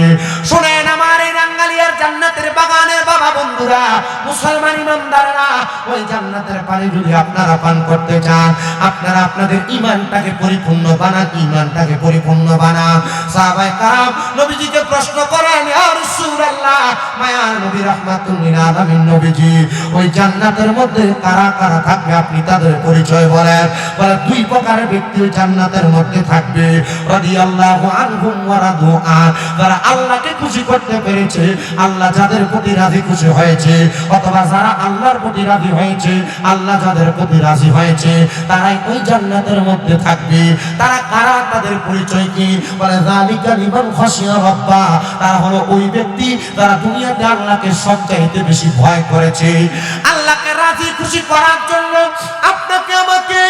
শুনেন আমার এই রাঙ্গালিয়ার জান্নাতের বাগানের বাবা বন্ধুরা, মুসলমান ইমানদাররা, ওই জান্নাতের পানি যদি আপনারা পান করতে চান, আপনারা আপনাদের ঈমানটাকে পরিপূর্ণ বানান, ঈমানটাকে পরিপূর্ণ বানান। সাহাবায়ে কেরাম নবীজিকে প্রশ্ন করেন, ইয়া রাসূলুল্লাহ, মায়ার নবী রাহমাতুল্লিল আলামিন নবীজি, ওই জান্নাতের মধ্যে কারা কারা থাকবে আপনি তাদের পরিচয় বলেন। বলে দুই প্রকারের ব্যক্তি ওই জান্নাতের মধ্যে থাকবে, রাদিয়াল্লাহু আনহুম ওয়া রাদু আন, যারা আল্লাহকে খুশি করতে পেরেছে, আল্লাহ যাদের প্রতি রাজি খুশি হয়েছে, অথবা যারা আল্লাহর প্রতি রাজি হয়েছে, আল্লাহ যাদের প্রতি রাজি হয়েছে, তারাই ওই জান্নাতের মধ্যে থাকবে। তারা কারা, তাদের পরিচয় কি? বলে যালিকা লিমান খাশিয়া রাব্বা, তারা হলো ওই ব্যক্তি যারা দুনিয়াতে আল্লাহকে সবচাইতে বেশি ভয় করেছে। আল্লাহকে রাজি খুশি করার জন্য আপনাকে আমাকে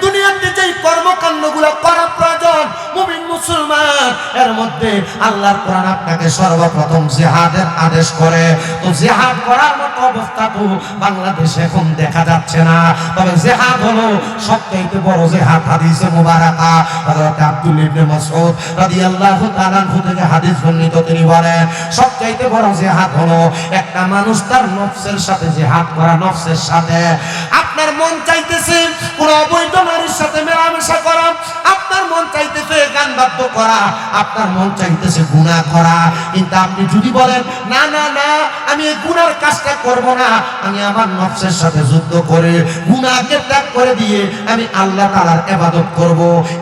দুনিয়াতে যেই কর্মকাণ্ডগুলো করা প্রয়োজন মুমিন মুসলমান, এর মধ্যে আল্লাহর কোরআন আপনাকে সর্বপ্রথম জিহাদের আদেশ করে। তো জিহাদ করার মতো অবস্থা তো বাংলাদেশে এখন দেখা যাচ্ছে না। তবে জিহাদ হলো সবচেয়ে বড় জিহাদ। হাদিসে মুবারাকা হযরত আব্দুল্লাহ ইবনে মাসউদ রাদিয়াল্লাহু তাআলা আনহু থেকে হাদিস বর্ণিত, তিনি বলেন সবচেয়ে বড় জিহাদ হলো একটা মানুষ তার নফসের সাথে জিহাদ করা। নফসের সাথে আপনার মন চাইতেছে কোন অবৈধ নারীর সাথে মেলামেশা করা, আপনার মন চাইতেছে গান বাদ্য করা, আপনার মন চাইতেছে গুনাহ করা, কিন্তু আপনি যদি বলেন না না না আমি এই গুনার কাজটা করব না, আমি আমার নফসের সাথে যুদ্ধ করে গুনাহকে ত্যাগ করে দিয়ে আমি আল্লাহ তাআলার ইবাদত করব,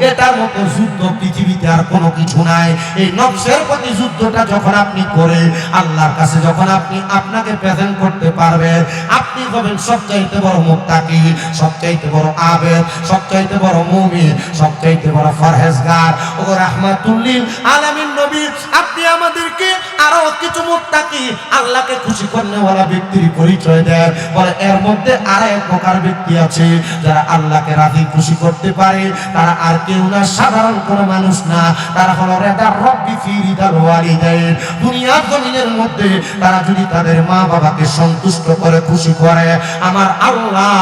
এটার মতো যুদ্ধ পৃথিবীতে আর কোনো কিছু নাই। এই নফসের প্রতি যুদ্ধটা যখন আপনি করে আল্লাহর কাছে যখন আপনি আপনাকে প্রেজেন্ট করতে পারবেন, আপনি হবেন সবচাইতে বড় মুত্তাকি, সবচাইতে বড় আবেদ, সবচাইতে বড় মুমিন, সবচাইতে বড় পরহেজগার। ও রাহমাতুল লিল আলামিন নবী, আপনি আমাদেরকে আরো কিছু মুত্তাকি আল্লাহকে খুশি করনেওয়ালা ব্যক্তির পরিচয় দেন। বলে এর মধ্যে আর এক প্রকার ব্যক্তি আছে যারা আল্লাহকে রাজি খুশি করতে পারে, তারা আর কেউ না, সাধারণ কোনো মানুষ না, তারা হলো রেদা রব্বি ফি রিদাল ওয়ালিদাইন। দুনিয়ার জমিনের মধ্যে তারা যদি তাদের মা বাবাকে সন্তুষ্ট করে খুশি করে, আমার আল্লাহ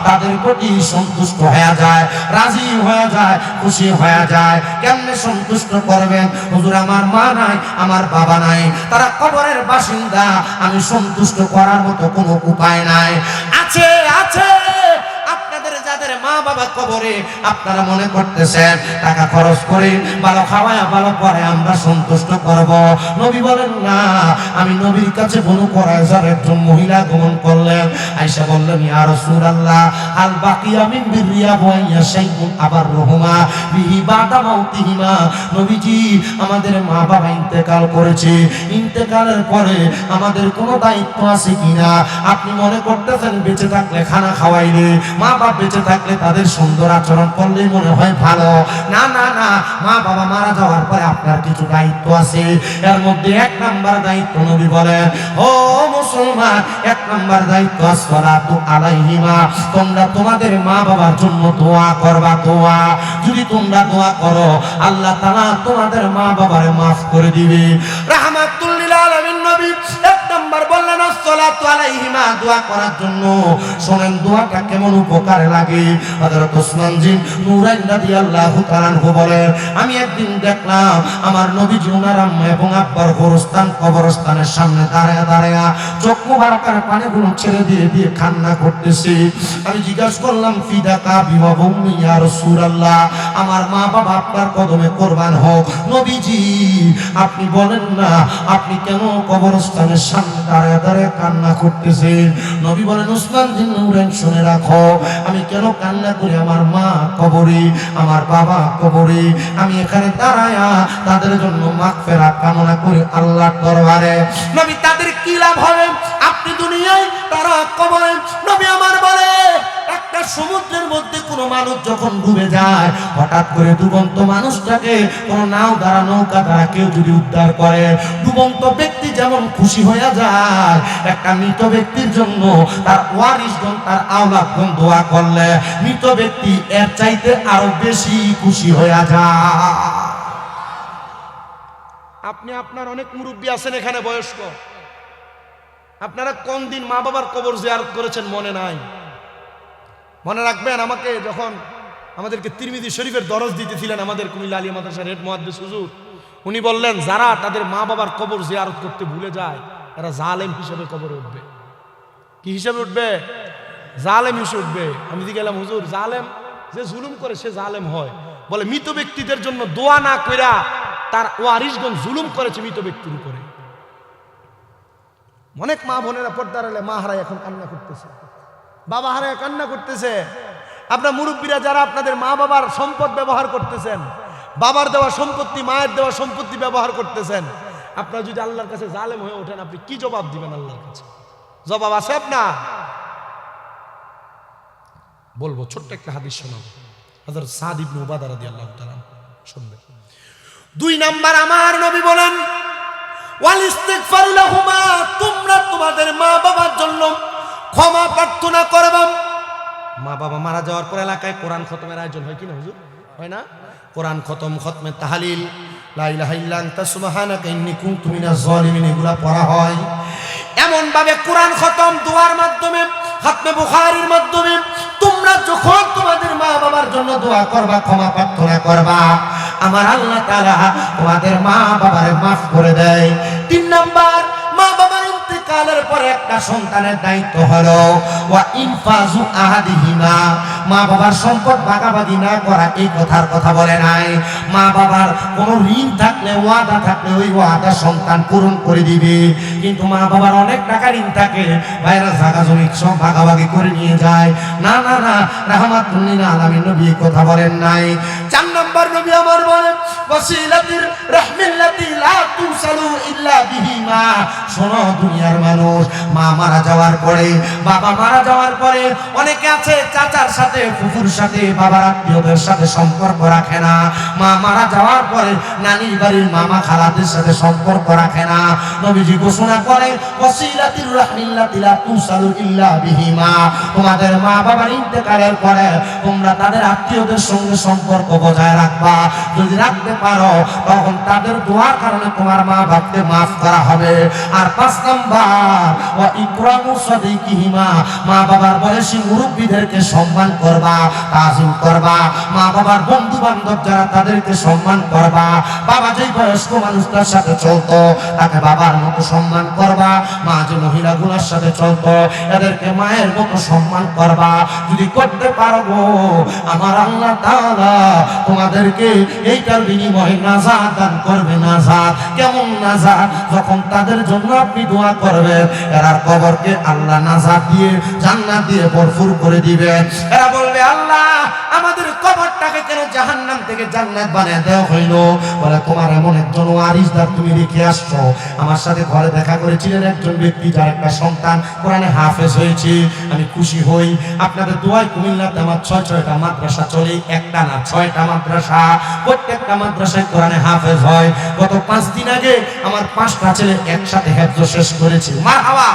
তাদের প্রতি সন্তুষ্ট হয়ে যায়, রাজি হয়ে যায়, খুশি হয়ে যায়। কেমনে সন্তুষ্ট করবেন? হুজুর আমার মা নাই, আমার বাবা নাই, তারা কবরের বাসিন্দা, আমি সন্তুষ্ট করার মতো কোনো উপায় নাই। আছে আছে আপনাদের যাদের মা বাবা কবরে, আপনারা মনে করতেছেন টাকা খরচ করে ভালো খাওয়ায় ভালো পরে আমরা সন্তুষ্ট করব। নবী বলেন না, আমি নবীর কাছে বনু কুরাইজার একজন মহিলা আগমন করলেন। আয়েশা বললেন ইয়া রাসূলুল্লাহ আল বাকিয়া মিন বিরিয়া ওয়া শাইউন আবার রহুমা বিহি বাদা মাউতিহিমা। নবীজি আমাদের মা বাবা ইন্তেকাল করেছে, ইন্তেকালের পরে আমাদের কোনো দায়িত্ব আছে কিনা? আপনি মনে করতেছেন বেঁচে থাকলে খানা খাওয়াইলে, মা বাবা বেঁচে থাকলে তাদের সুন্দর আচরণ করলে মনে হয় ভালো। না না না, মা বাবা মারা যাওয়ার পরে আপনার কিছু দায়িত্ব আছে। এর মধ্যে এক নাম্বার দায়িত্ব নবী বলেন, ও মুসলমান, এক নাম্বার দায়িত্ব আসসালাতু আলাইহিমা, তোমরা তোমাদের মা বাবার জন্য দোয়া করবা। দোয়া যদি তোমরা দোয়া করো, আল্লাহ তাআলা তোমাদের মা বাবারে মাফ করে দিবে। রাহমাতুল লিল আলামিন নবী এক নাম্বার বললেন আসসালাতু আলাইহিমা, দোয়া করার জন্য। শুনেন দোয়াটা কেমন উপকারে লাগে। হযরত ওসমান জিন নূরাইন রাদিয়াল্লাহু তাআলা আনহু বলেন, আমি একদিন দেখলাম আমার নবীজি ওনার আম্মা এবং আব্বার কবরস্থানের সামনে দাঁড়ায়া দাঁড়ায়া চোখ মুবারকের পানিগুলো ছেড়ে দিয়ে দিয়ে কান্না করতেছে। আমি জিজ্ঞাসা করলাম ফিদাকা বিওয়া উম্মি ইয়া রাসূলুল্লাহ, আমার মা বাবা আপনার কদমে কুরবান হোক। নবীজি আপনি বলেন না আপনি কেন কবরস্থানের সামনে দাঁড়ায়া দাঁড়ায়া কান্না করতেছেন? নবী বলেন ওসমান জিন নূরাইন শুনে রাখো, আমি কেন কান্না করি? আমার মা কবরে, আমার বাবা কবরে, আমি এখানে দাঁড়ায়া তাদের জন্য মাগফিরাত কামনা করি আল্লাহর দরবারে। নবী তাদের কি লাভ হবে? আপনি দুনিয়ায়, তারা কবরে। নবী আমার বলে একটা সমুদ্রের মধ্যে কোনো মানুষ যখন ডুবে যায়, হঠাৎ করে ডুবন্ত মানুষটাকে কোনো নাও দ্বারা নৌকা দ্বারা কেউ যদি উদ্ধার করে, ডুবন্ত ব্যক্তি যেমন খুশি হয়ে যায়, একটা মৃত ব্যক্তির জন্য তার ওয়ারিসগণ, তার আওলাদগণ দোয়া করলে মৃত ব্যক্তি এর চাইতে আরো বেশি খুশি হয়ে যায়। আপনি আপনার অনেক মুরব্বী আছেন এখানে বয়স্ক, আপনারা কোন দিন মা বাবার কবর জিয়ারত করেছেন মনে নাই? মনে রাখবেন, আমাকে যখন আমাদেরকে তিরমিজি শরীফের দরজ দিতেছিলেন আমাদের কুমিল্লা আলিয়া মাদ্রাসার হেড মুহাদ্দিস হুজুর, উনি বললেন যারা তাদের মা বাবার কবর জিয়ারত করতে ভুলে যায় এরা জালেম হিসেবে কবরে উঠবে। কি হিসেবে উঠবে? জালেম হিসেবে উঠবে। আমি গেলাম হুজুর, জালেম যে জুলুম করে সে জালেম হয়? বলে মৃত ব্যক্তিদের জন্য দোয়া না কইরা তার ওয়ারিসগণ জুলুম করেছে মৃত ব্যক্তির উপরে। অনেক মা বোনেরা পর্দার আড়ালে মা হারায় এখন কান্না করতেছে, বাবা হারায় কান্না করতেছে। আপনার মুরব্বীরা যারা আপনাদের মা বাবার সম্পদ ব্যবহার করতেছেন, বাবার দেওয়া সম্পত্তি, মায়ের দেওয়া সম্পত্তি ব্যবহার করতেছেন, আপনারা যদি আল্লাহর কাছে জালেম হয়ে ওঠেন, আপনি কি জবাব দিবেন আল্লাহর কাছে? জবাব আছে আপনার? বলবো ছোট্ট একটা হাদিস শোনাবো, হযরত সাদ ইবনে উবাদা রাদিয়াল্লাহু তাআলা শুনবেন। 2 নাম্বার আমার নবী বলেন ওয়াল ইস্তিগফার লাহুমা, তোমরা তোমাদের মা বাবার জন্য ক্ষমা প্রার্থনা প্রার্থনা করবাম। মা বাবা মারা যাওয়ার পর এলাকায় কোরআন খতমের আয়োজন হয় কিনা হুজুর? হয় না? কোরআন খতম, খতমে তাহলিল, লা ইলাহা ইল্লা আনতা সুবহানাকা ইন্নী কুনতু মিনাজ জালিমিন এগুলা পড়া হয়। এমন ভাবে কোরআন খতম দোয়ার মাধ্যমে, খতমে বুখারীর মাধ্যমে তোমরা যখন তোমাদের মা বাবার জন্য দোয়া করবা, ক্ষমা প্রার্থনা করবা, আমার আল্লাহ তাআলা তোমাদের মা বাবারে মাফ করে দেয়। 3 নাম্বার, মা বাবার ইন্তেকালের পরে একটা সন্তানের দায়িত্ব হলো ওয়া ইনফাজু আহাদিহিমা, মা বাবার সম্পদ ভাগাভাগি না করা। এই কথার কথা বলে নাই, মা বাবার কোনো ঋণ থাকলে, ওয়াদা থাকলে ওই ওয়াদা সন্তান পূরণ করে দিবে। কিন্তু মা বাবার অনেক টাকা ঋণ থাকে, ভাইরা জায়গা জমি সব ভাগাভাগি করে নিয়ে যায়। না না না, রাহমাতুল লিল আলামিন নবী এই কথা বলেন নাই। 4 নম্বর নবী আমার বলেন ওয়াসিলাতির রাহমিল্লাতি লা তুসালু ইল্লা বিহিমা। শোনো দুনিয়ার মানুষ, মা মারা যাওয়ার পরে, বাবা মারা যাওয়ার পরে অনেকে আছে চাচার সাথে, ফুফুর সাথে, বাবার আত্মীয়দের সাথে সম্পর্ক রাখে না। মা মারা যাওয়ার পরে নানির বাড়ির মামা খালাদের সাথে সম্পর্ক রাখে না। নবীজি ঘোষণা করে ওয়াসিলাতির রাহমিল্লাতি লা তুসালু ইল্লা বিহিমা, তোমাদের মা বাবার ইন্তেকালের পরে তোমরা তাদের আত্মীয়দের সঙ্গে সম্পর্ক বজায় রাখবা। যদি রাখতে পারো তখন তাদের দোয়ার কারণে তোমার মা বাবাকে মাফ করা হবে। আর 5 নাম্বার ওয়া ইকরামু সাদিকিহিমা, মা বাবার বয়সী মুরব্বিদেরকে সম্মান করবা, তাজিম করবা। মা বাবার বন্ধু বান্ধব যারা তাদেরকে সম্মান করবা। বাবা যেই বয়স্ক মানুষটার সাথে চলতো তাকে বাবার মতো সম্মান করবা। মা যে মহিলাগুলোর সাথে চলতো এদেরকে মায়ের মতো সম্মান করবা। যদি করতে পারবো আমার আল্লাহ তাআলা তোমাদেরকে এইটার বিনিময়ে নাজাত দান করবে। নাজাত কেমন নাজাত? যখন তাদের জন্য আপনি দোয়া করবেন এরা কবরকে আল্লাহ নাজাত দিয়ে, জান্নাত দিয়ে ভরপুর করে দিবেন। এরা বলবে আল্লাহ আমাদের কবরটাকে কেন জাহান্নাম থেকে জান্নাত বানিয়ে দেওয়া হইলো? বলে তোমার এমন একজন ওয়ারিসদার তুমি রেখে আসছো। আমার সাথে ঘরে দেখা করেছিলেন একজন ব্যক্তি যার একটা সন্তান কোরআনে হাফেজ হয়েছে। আমি খুশি হই আপনাদের দোয়ায় কুমিল্লাতে আমার 6টা মাদ্রাসা চলে, একটা না 6টা মাদ্রাসা। প্রত্যেকটা মাদ্রাসায় কোরআনে হাফেজ হয়। গত 5 দিন আগে আমার 5টা ছেলে একসাথে হেফজ শেষ করেছে। মারহাবা,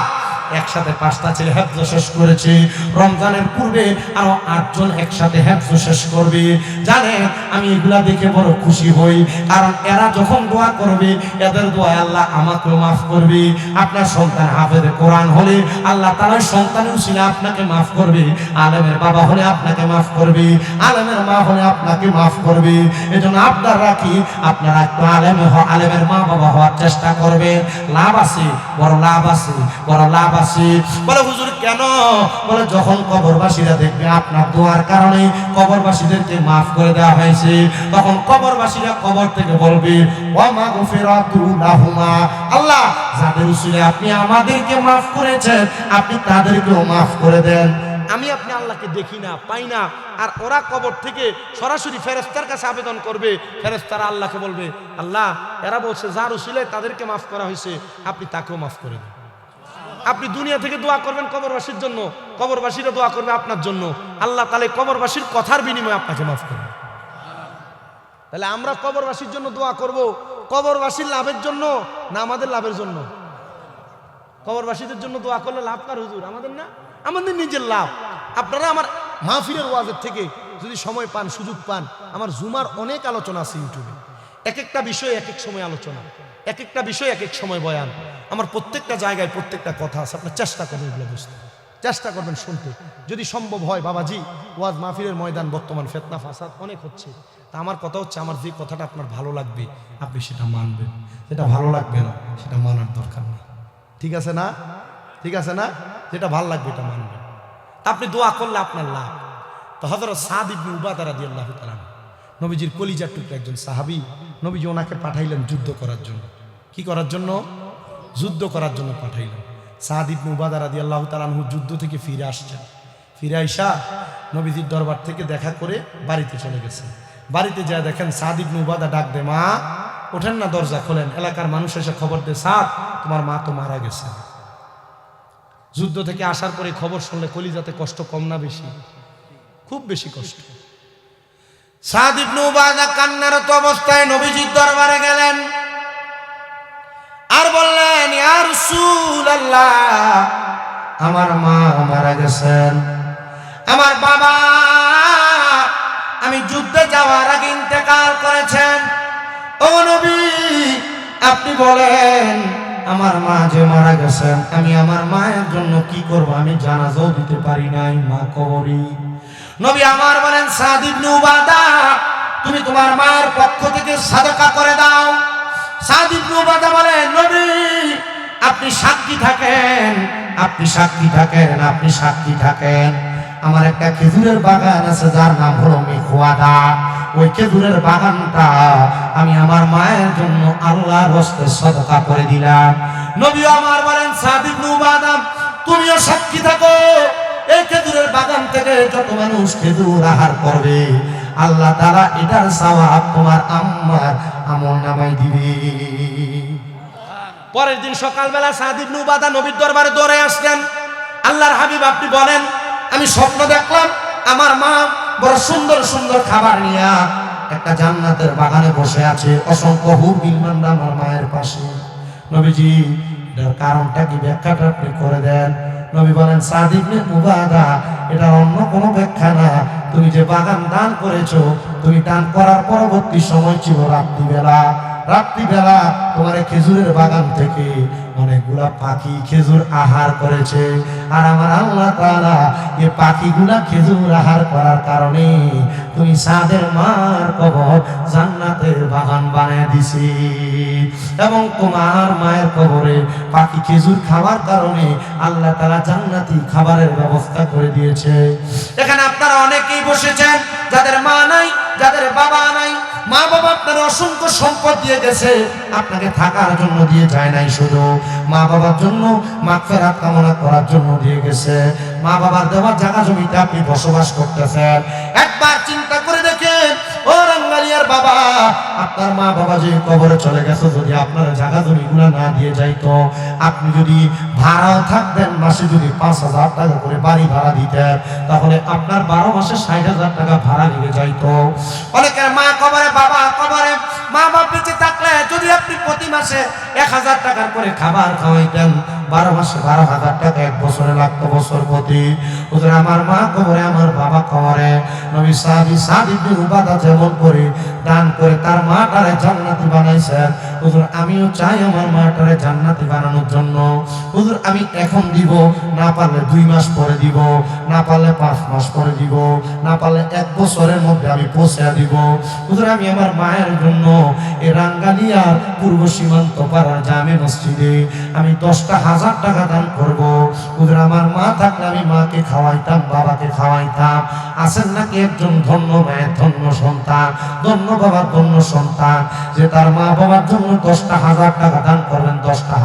একসাথে 5টা ছেলে হেফজ শেষ করেছে। রমজানের পূর্বে আরো 8 জন একসাথে হেফজ শেষ করবে। জানেন আমি এগুলা দেখে বড় খুশি হই, কারণ এরা যখন দোয়া করবে এদের দোয়া আল্লাহ আমাকেও মাফ করবে। আপনার সন্তান হাফেজ কোরআন হলে আল্লাহ তাআলা সন্তানের উসিলা আপনাকে মাফ করবে। আলেমের বাবা হলে আপনাকে মাফ করবে, আলেমের মা হলে আপনাকে মাফ করবে। এজন্য আবদার রাখি আপনারা একটু আলেমের মা বাবা হওয়ার চেষ্টা করবেন। লাভ আছে, বড় লাভ আছে, বড় লাভ আছে। বলে হুজুর কেন? বলে যখন কবরবাসীরা দেখবে আপনার দোয়ার কারণে কবরবাসীদেরকে মাফ করে দেওয়া হয়েছে, তখন কবরবাসীরা কবর থেকে বলবে ওয়া মাগফিরাতু লাহুমা, আল্লাহ যাদের উসিলে আপনি আমাদেরকে মাফ করেছেন আপনি তাদেরকেও মাফ করে দেন। আমি আপনি আল্লাহকে দেখি না, পাই না, আর ওরা কবর থেকে সরাসরি ফেরেশতার কাছে আবেদন করবে। ফেরেশতারা আল্লাহকে বলবে আল্লাহ এরা বলছে যার উসিলে তাদেরকে মাফ করা হয়েছে আপনি তাকেও মাফ করে দেন। আপনি দুনিয়া থেকে দোয়া করবেন কবরবাসীর জন্য, কবরবাসীরা দোয়া করবে আপনার জন্য। আল্লাহ তাআলা কবরবাসীর কথার বিনিময়ে আপনাকে মাফ করবে। তাহলে আমরা কবরবাসীর জন্য দোয়া করব কবরবাসীর লাভের জন্য না আমাদের লাভের জন্য? কবরবাসীদের জন্য দোয়া করলে লাভ কার হুজুর? আমাদের না, আমাদের নিজের লাভ। আপনারা আমার মাহফিলের ওয়াজের থেকে যদি সময় পান, সুযোগ পান, আমার জুমার অনেক আলোচনা আছে ইউটিউবে। এক একটা বিষয়ে এক এক সময় আলোচনা, এক একটা বিষয় এক এক সময় বয়ান। আমার প্রত্যেকটা জায়গায় প্রত্যেকটা কথা আছে। আপনার চেষ্টা করবেন এগুলো বুঝতে, চেষ্টা করবেন শুনতে। যদি সম্ভব হয় বাবাজি, ওয়াজ মাহফিলের ময়দান বর্তমান ফিতনা ফাসাদ অনেক হচ্ছে। তা আমার কথা হচ্ছে আমার যে কথাটা আপনার ভালো লাগবে আপনি সেটা মানবেন, যেটা ভালো লাগবে না সেটা মানার দরকার নেই। ঠিক আছে না? ঠিক আছে না? যেটা ভালো লাগবে এটা মানবেন। আপনি দোয়া করলে আপনার লাভ। তো হযরত সাদ ইবনে উবাদা রাদিয়াল্লাহু তাআলা নবীজির কলিজার টুকরা একজন সাহাবী, নবীজি ওনাকে পাঠাইলেন যুদ্ধ করার জন্য। কি করার জন্য? যুদ্ধ করার জন্য পাঠাইলেন। সাদ ইবনে উবাদা রাদিয়াল্লাহু তাআলা আনহু যুদ্ধ থেকে ফিরে আসছেন। ফিরে আইসা নবীজির দরবার থেকে দেখা করে বাড়িতে চলে গেছে। বাড়িতে যা দেখেন সাদ ইবনে উবাদা ডাক দে, মা ওঠেন না, দরজা খোলেন। এলাকার মানুষ এসে খবর দে, সাদ তোমার মা তো মারা গেছে। যুদ্ধ থেকে আসার পরে খবর শুনলে কলিজাতে কষ্ট কম না বেশি? খুব বেশি কষ্ট। সাদ ইবনে উবাদা কান্নারত অবস্থায় নবীজির দরবারে গেলেন আর বললেন, ইয়া রাসূলুল্লাহ আমার মা মারা গেছেন, আমার বাবা আমি যুদ্ধে যাওয়ার আগে ইন্তেকাল করেছেন। ও নবী, আপনি বলেন আমার মা যে মারা গেছেন, আমি আমার মায়ের জন্য কি করব? আমি জানাজাও দিতে পারি নাই, মা কবরী। নবী আমার বলেন, সাদ ইবনে উবাদা, তুমি তোমার মায়ের পক্ষ থেকে সাদাকা করে দাও। সাদ ইবনে উবাদা বলেন, নবী আপনি সাক্ষী থাকেন, আপনি সাক্ষী থাকেন, আপনি সাক্ষী থাকেন। আমার একটা খেজুরের বাগান আছে যার নাম হলো মেঘওয়াদা। ওই খেজুরের বাগানটা আমি আমার মায়ের জন্য আল্লাহর হস্তে সদকা করে দিলাম। নবী আমার বলেন, সাদ ইবনে উবাদা তুমিও সাক্ষী থাকো, এই খেজুরের বাগান থেকে যত মানুষ খেজুর আহার করবে আল্লাহ তাআলা এটার সওয়াব তোমার আম্মার আমলনামায় দিবে। পরের দিন সকালবেলা সাদ ইবনে উবাদা নবীর দরবারে দৌড়ে আসলেন। আল্লাহর হাবিব আপনি বলেন, আমি স্বপ্ন দেখলাম আমার মা বড় সুন্দর সুন্দর খাবার নিয়ে একটা জান্নাতের বাগানে বসে আছে, অসংখ্য হুর বিলমানরা আমার মায়ের পাশে। নবীজি এটার কারণটা কি, ব্যাখ্যাটা আপনি করে দেন। নবী বলেন, সাদ ইবনে উবাদা এটা অন্য কোনো ব্যাখ্যা না, তুমি যে বাগান দান করেছো, তুমি দান করার পরবর্তী সময় ছিল রাত্রিবেলা। রাত্রিবেলা তোমার খেজুরের বাগান থেকে অনেকগুলা পাখি খেজুর আহার করেছে, আর আমার আল্লাহ তাআলা এই পাখিগুলা খেজুর আহার করার কারণে তুমি সাদের মার কবর জান্নাতের বাগান বানিয়ে দিছি, এবং তোমার মায়ের কবরে পাখি খেজুর খাওয়ার কারণে আল্লাহ তাআলা জান্নাতি খাবারের ব্যবস্থা করে দিয়েছে। এখানে আপনারা অনেকেই বসেছেন যাদের মা নাই, যাদের বাবা নাই। মা বাবা আপনার অসংখ্য সম্পদ দিয়ে গেছে, আপনাকে থাকার জন্য দিয়ে যায় নাই, শুধু মা বাবার জন্য মাগফিরাত কামনা করার জন্য দিয়ে গেছে। মা বাবার দেওয়া জায়গা জমিতে আপনি বসবাস করতেছেন, একবার চিন্তা করে দেখেন ও রাঙ্গালিয়ার বাবা, আপনার মা বাবা যে কবরে চলে গেছে, যদি আপনার জায়গা জমিগুলো না দিয়ে যাইতো, আপনি যদি ভাড়াও থাকতেন, মাসে যদি 5,000 টাকা করে বাড়ি ভাড়া দিতেন, তাহলে আপনার 12 মাসে 60,000 টাকা ভাড়া লেগে যাইতো। অনেকের মা কবরে, বাবা কবরে। মা বাবা বেঁচে থাকলে যদি আপনি প্রতি মাসে 1,000 টাকার করে খাবার খাওয়াইতেন, 12 মাসে 12,000 টাকা, 1 বছরে লাগতো বছর প্রতি। ওদের আমার মা কবরে, আমার বাবা কবরে। নবী সাদ ইবনে উবাদা যেমন করে দান করে তার মাটারে জান্নাতি বানাইছেন, হুজুর আমিও চাই আমার মাটারে জান্নাতি বানানোর জন্য। হুজুর আমি এখন দিব, না পারলে 2 মাস পরে দিব, না পারলে 5 মাস পরে দিব, না পারলে 1 বছরের মধ্যে আমি পৌঁছে দিব। হুজুর আমি আমার মায়ের জন্য এই রাঙ্গালিয়ার পূর্ব সীমান্ত পাড়ার জামে মসজিদে আমি 10,000 টাকা দান করব। হুজুর আমার মা থাকলে আমি মাকে খাওয়াইতাম, বাবাকে খাওয়াইতাম। আছেন নাকি একজন ধন্য মায়ের ধন্য সন্তান, ধন্য বাবার ধন্য সন্তান, যে তার মা বাবার জন্য 10,000 টাকা দান করবেন? 10,000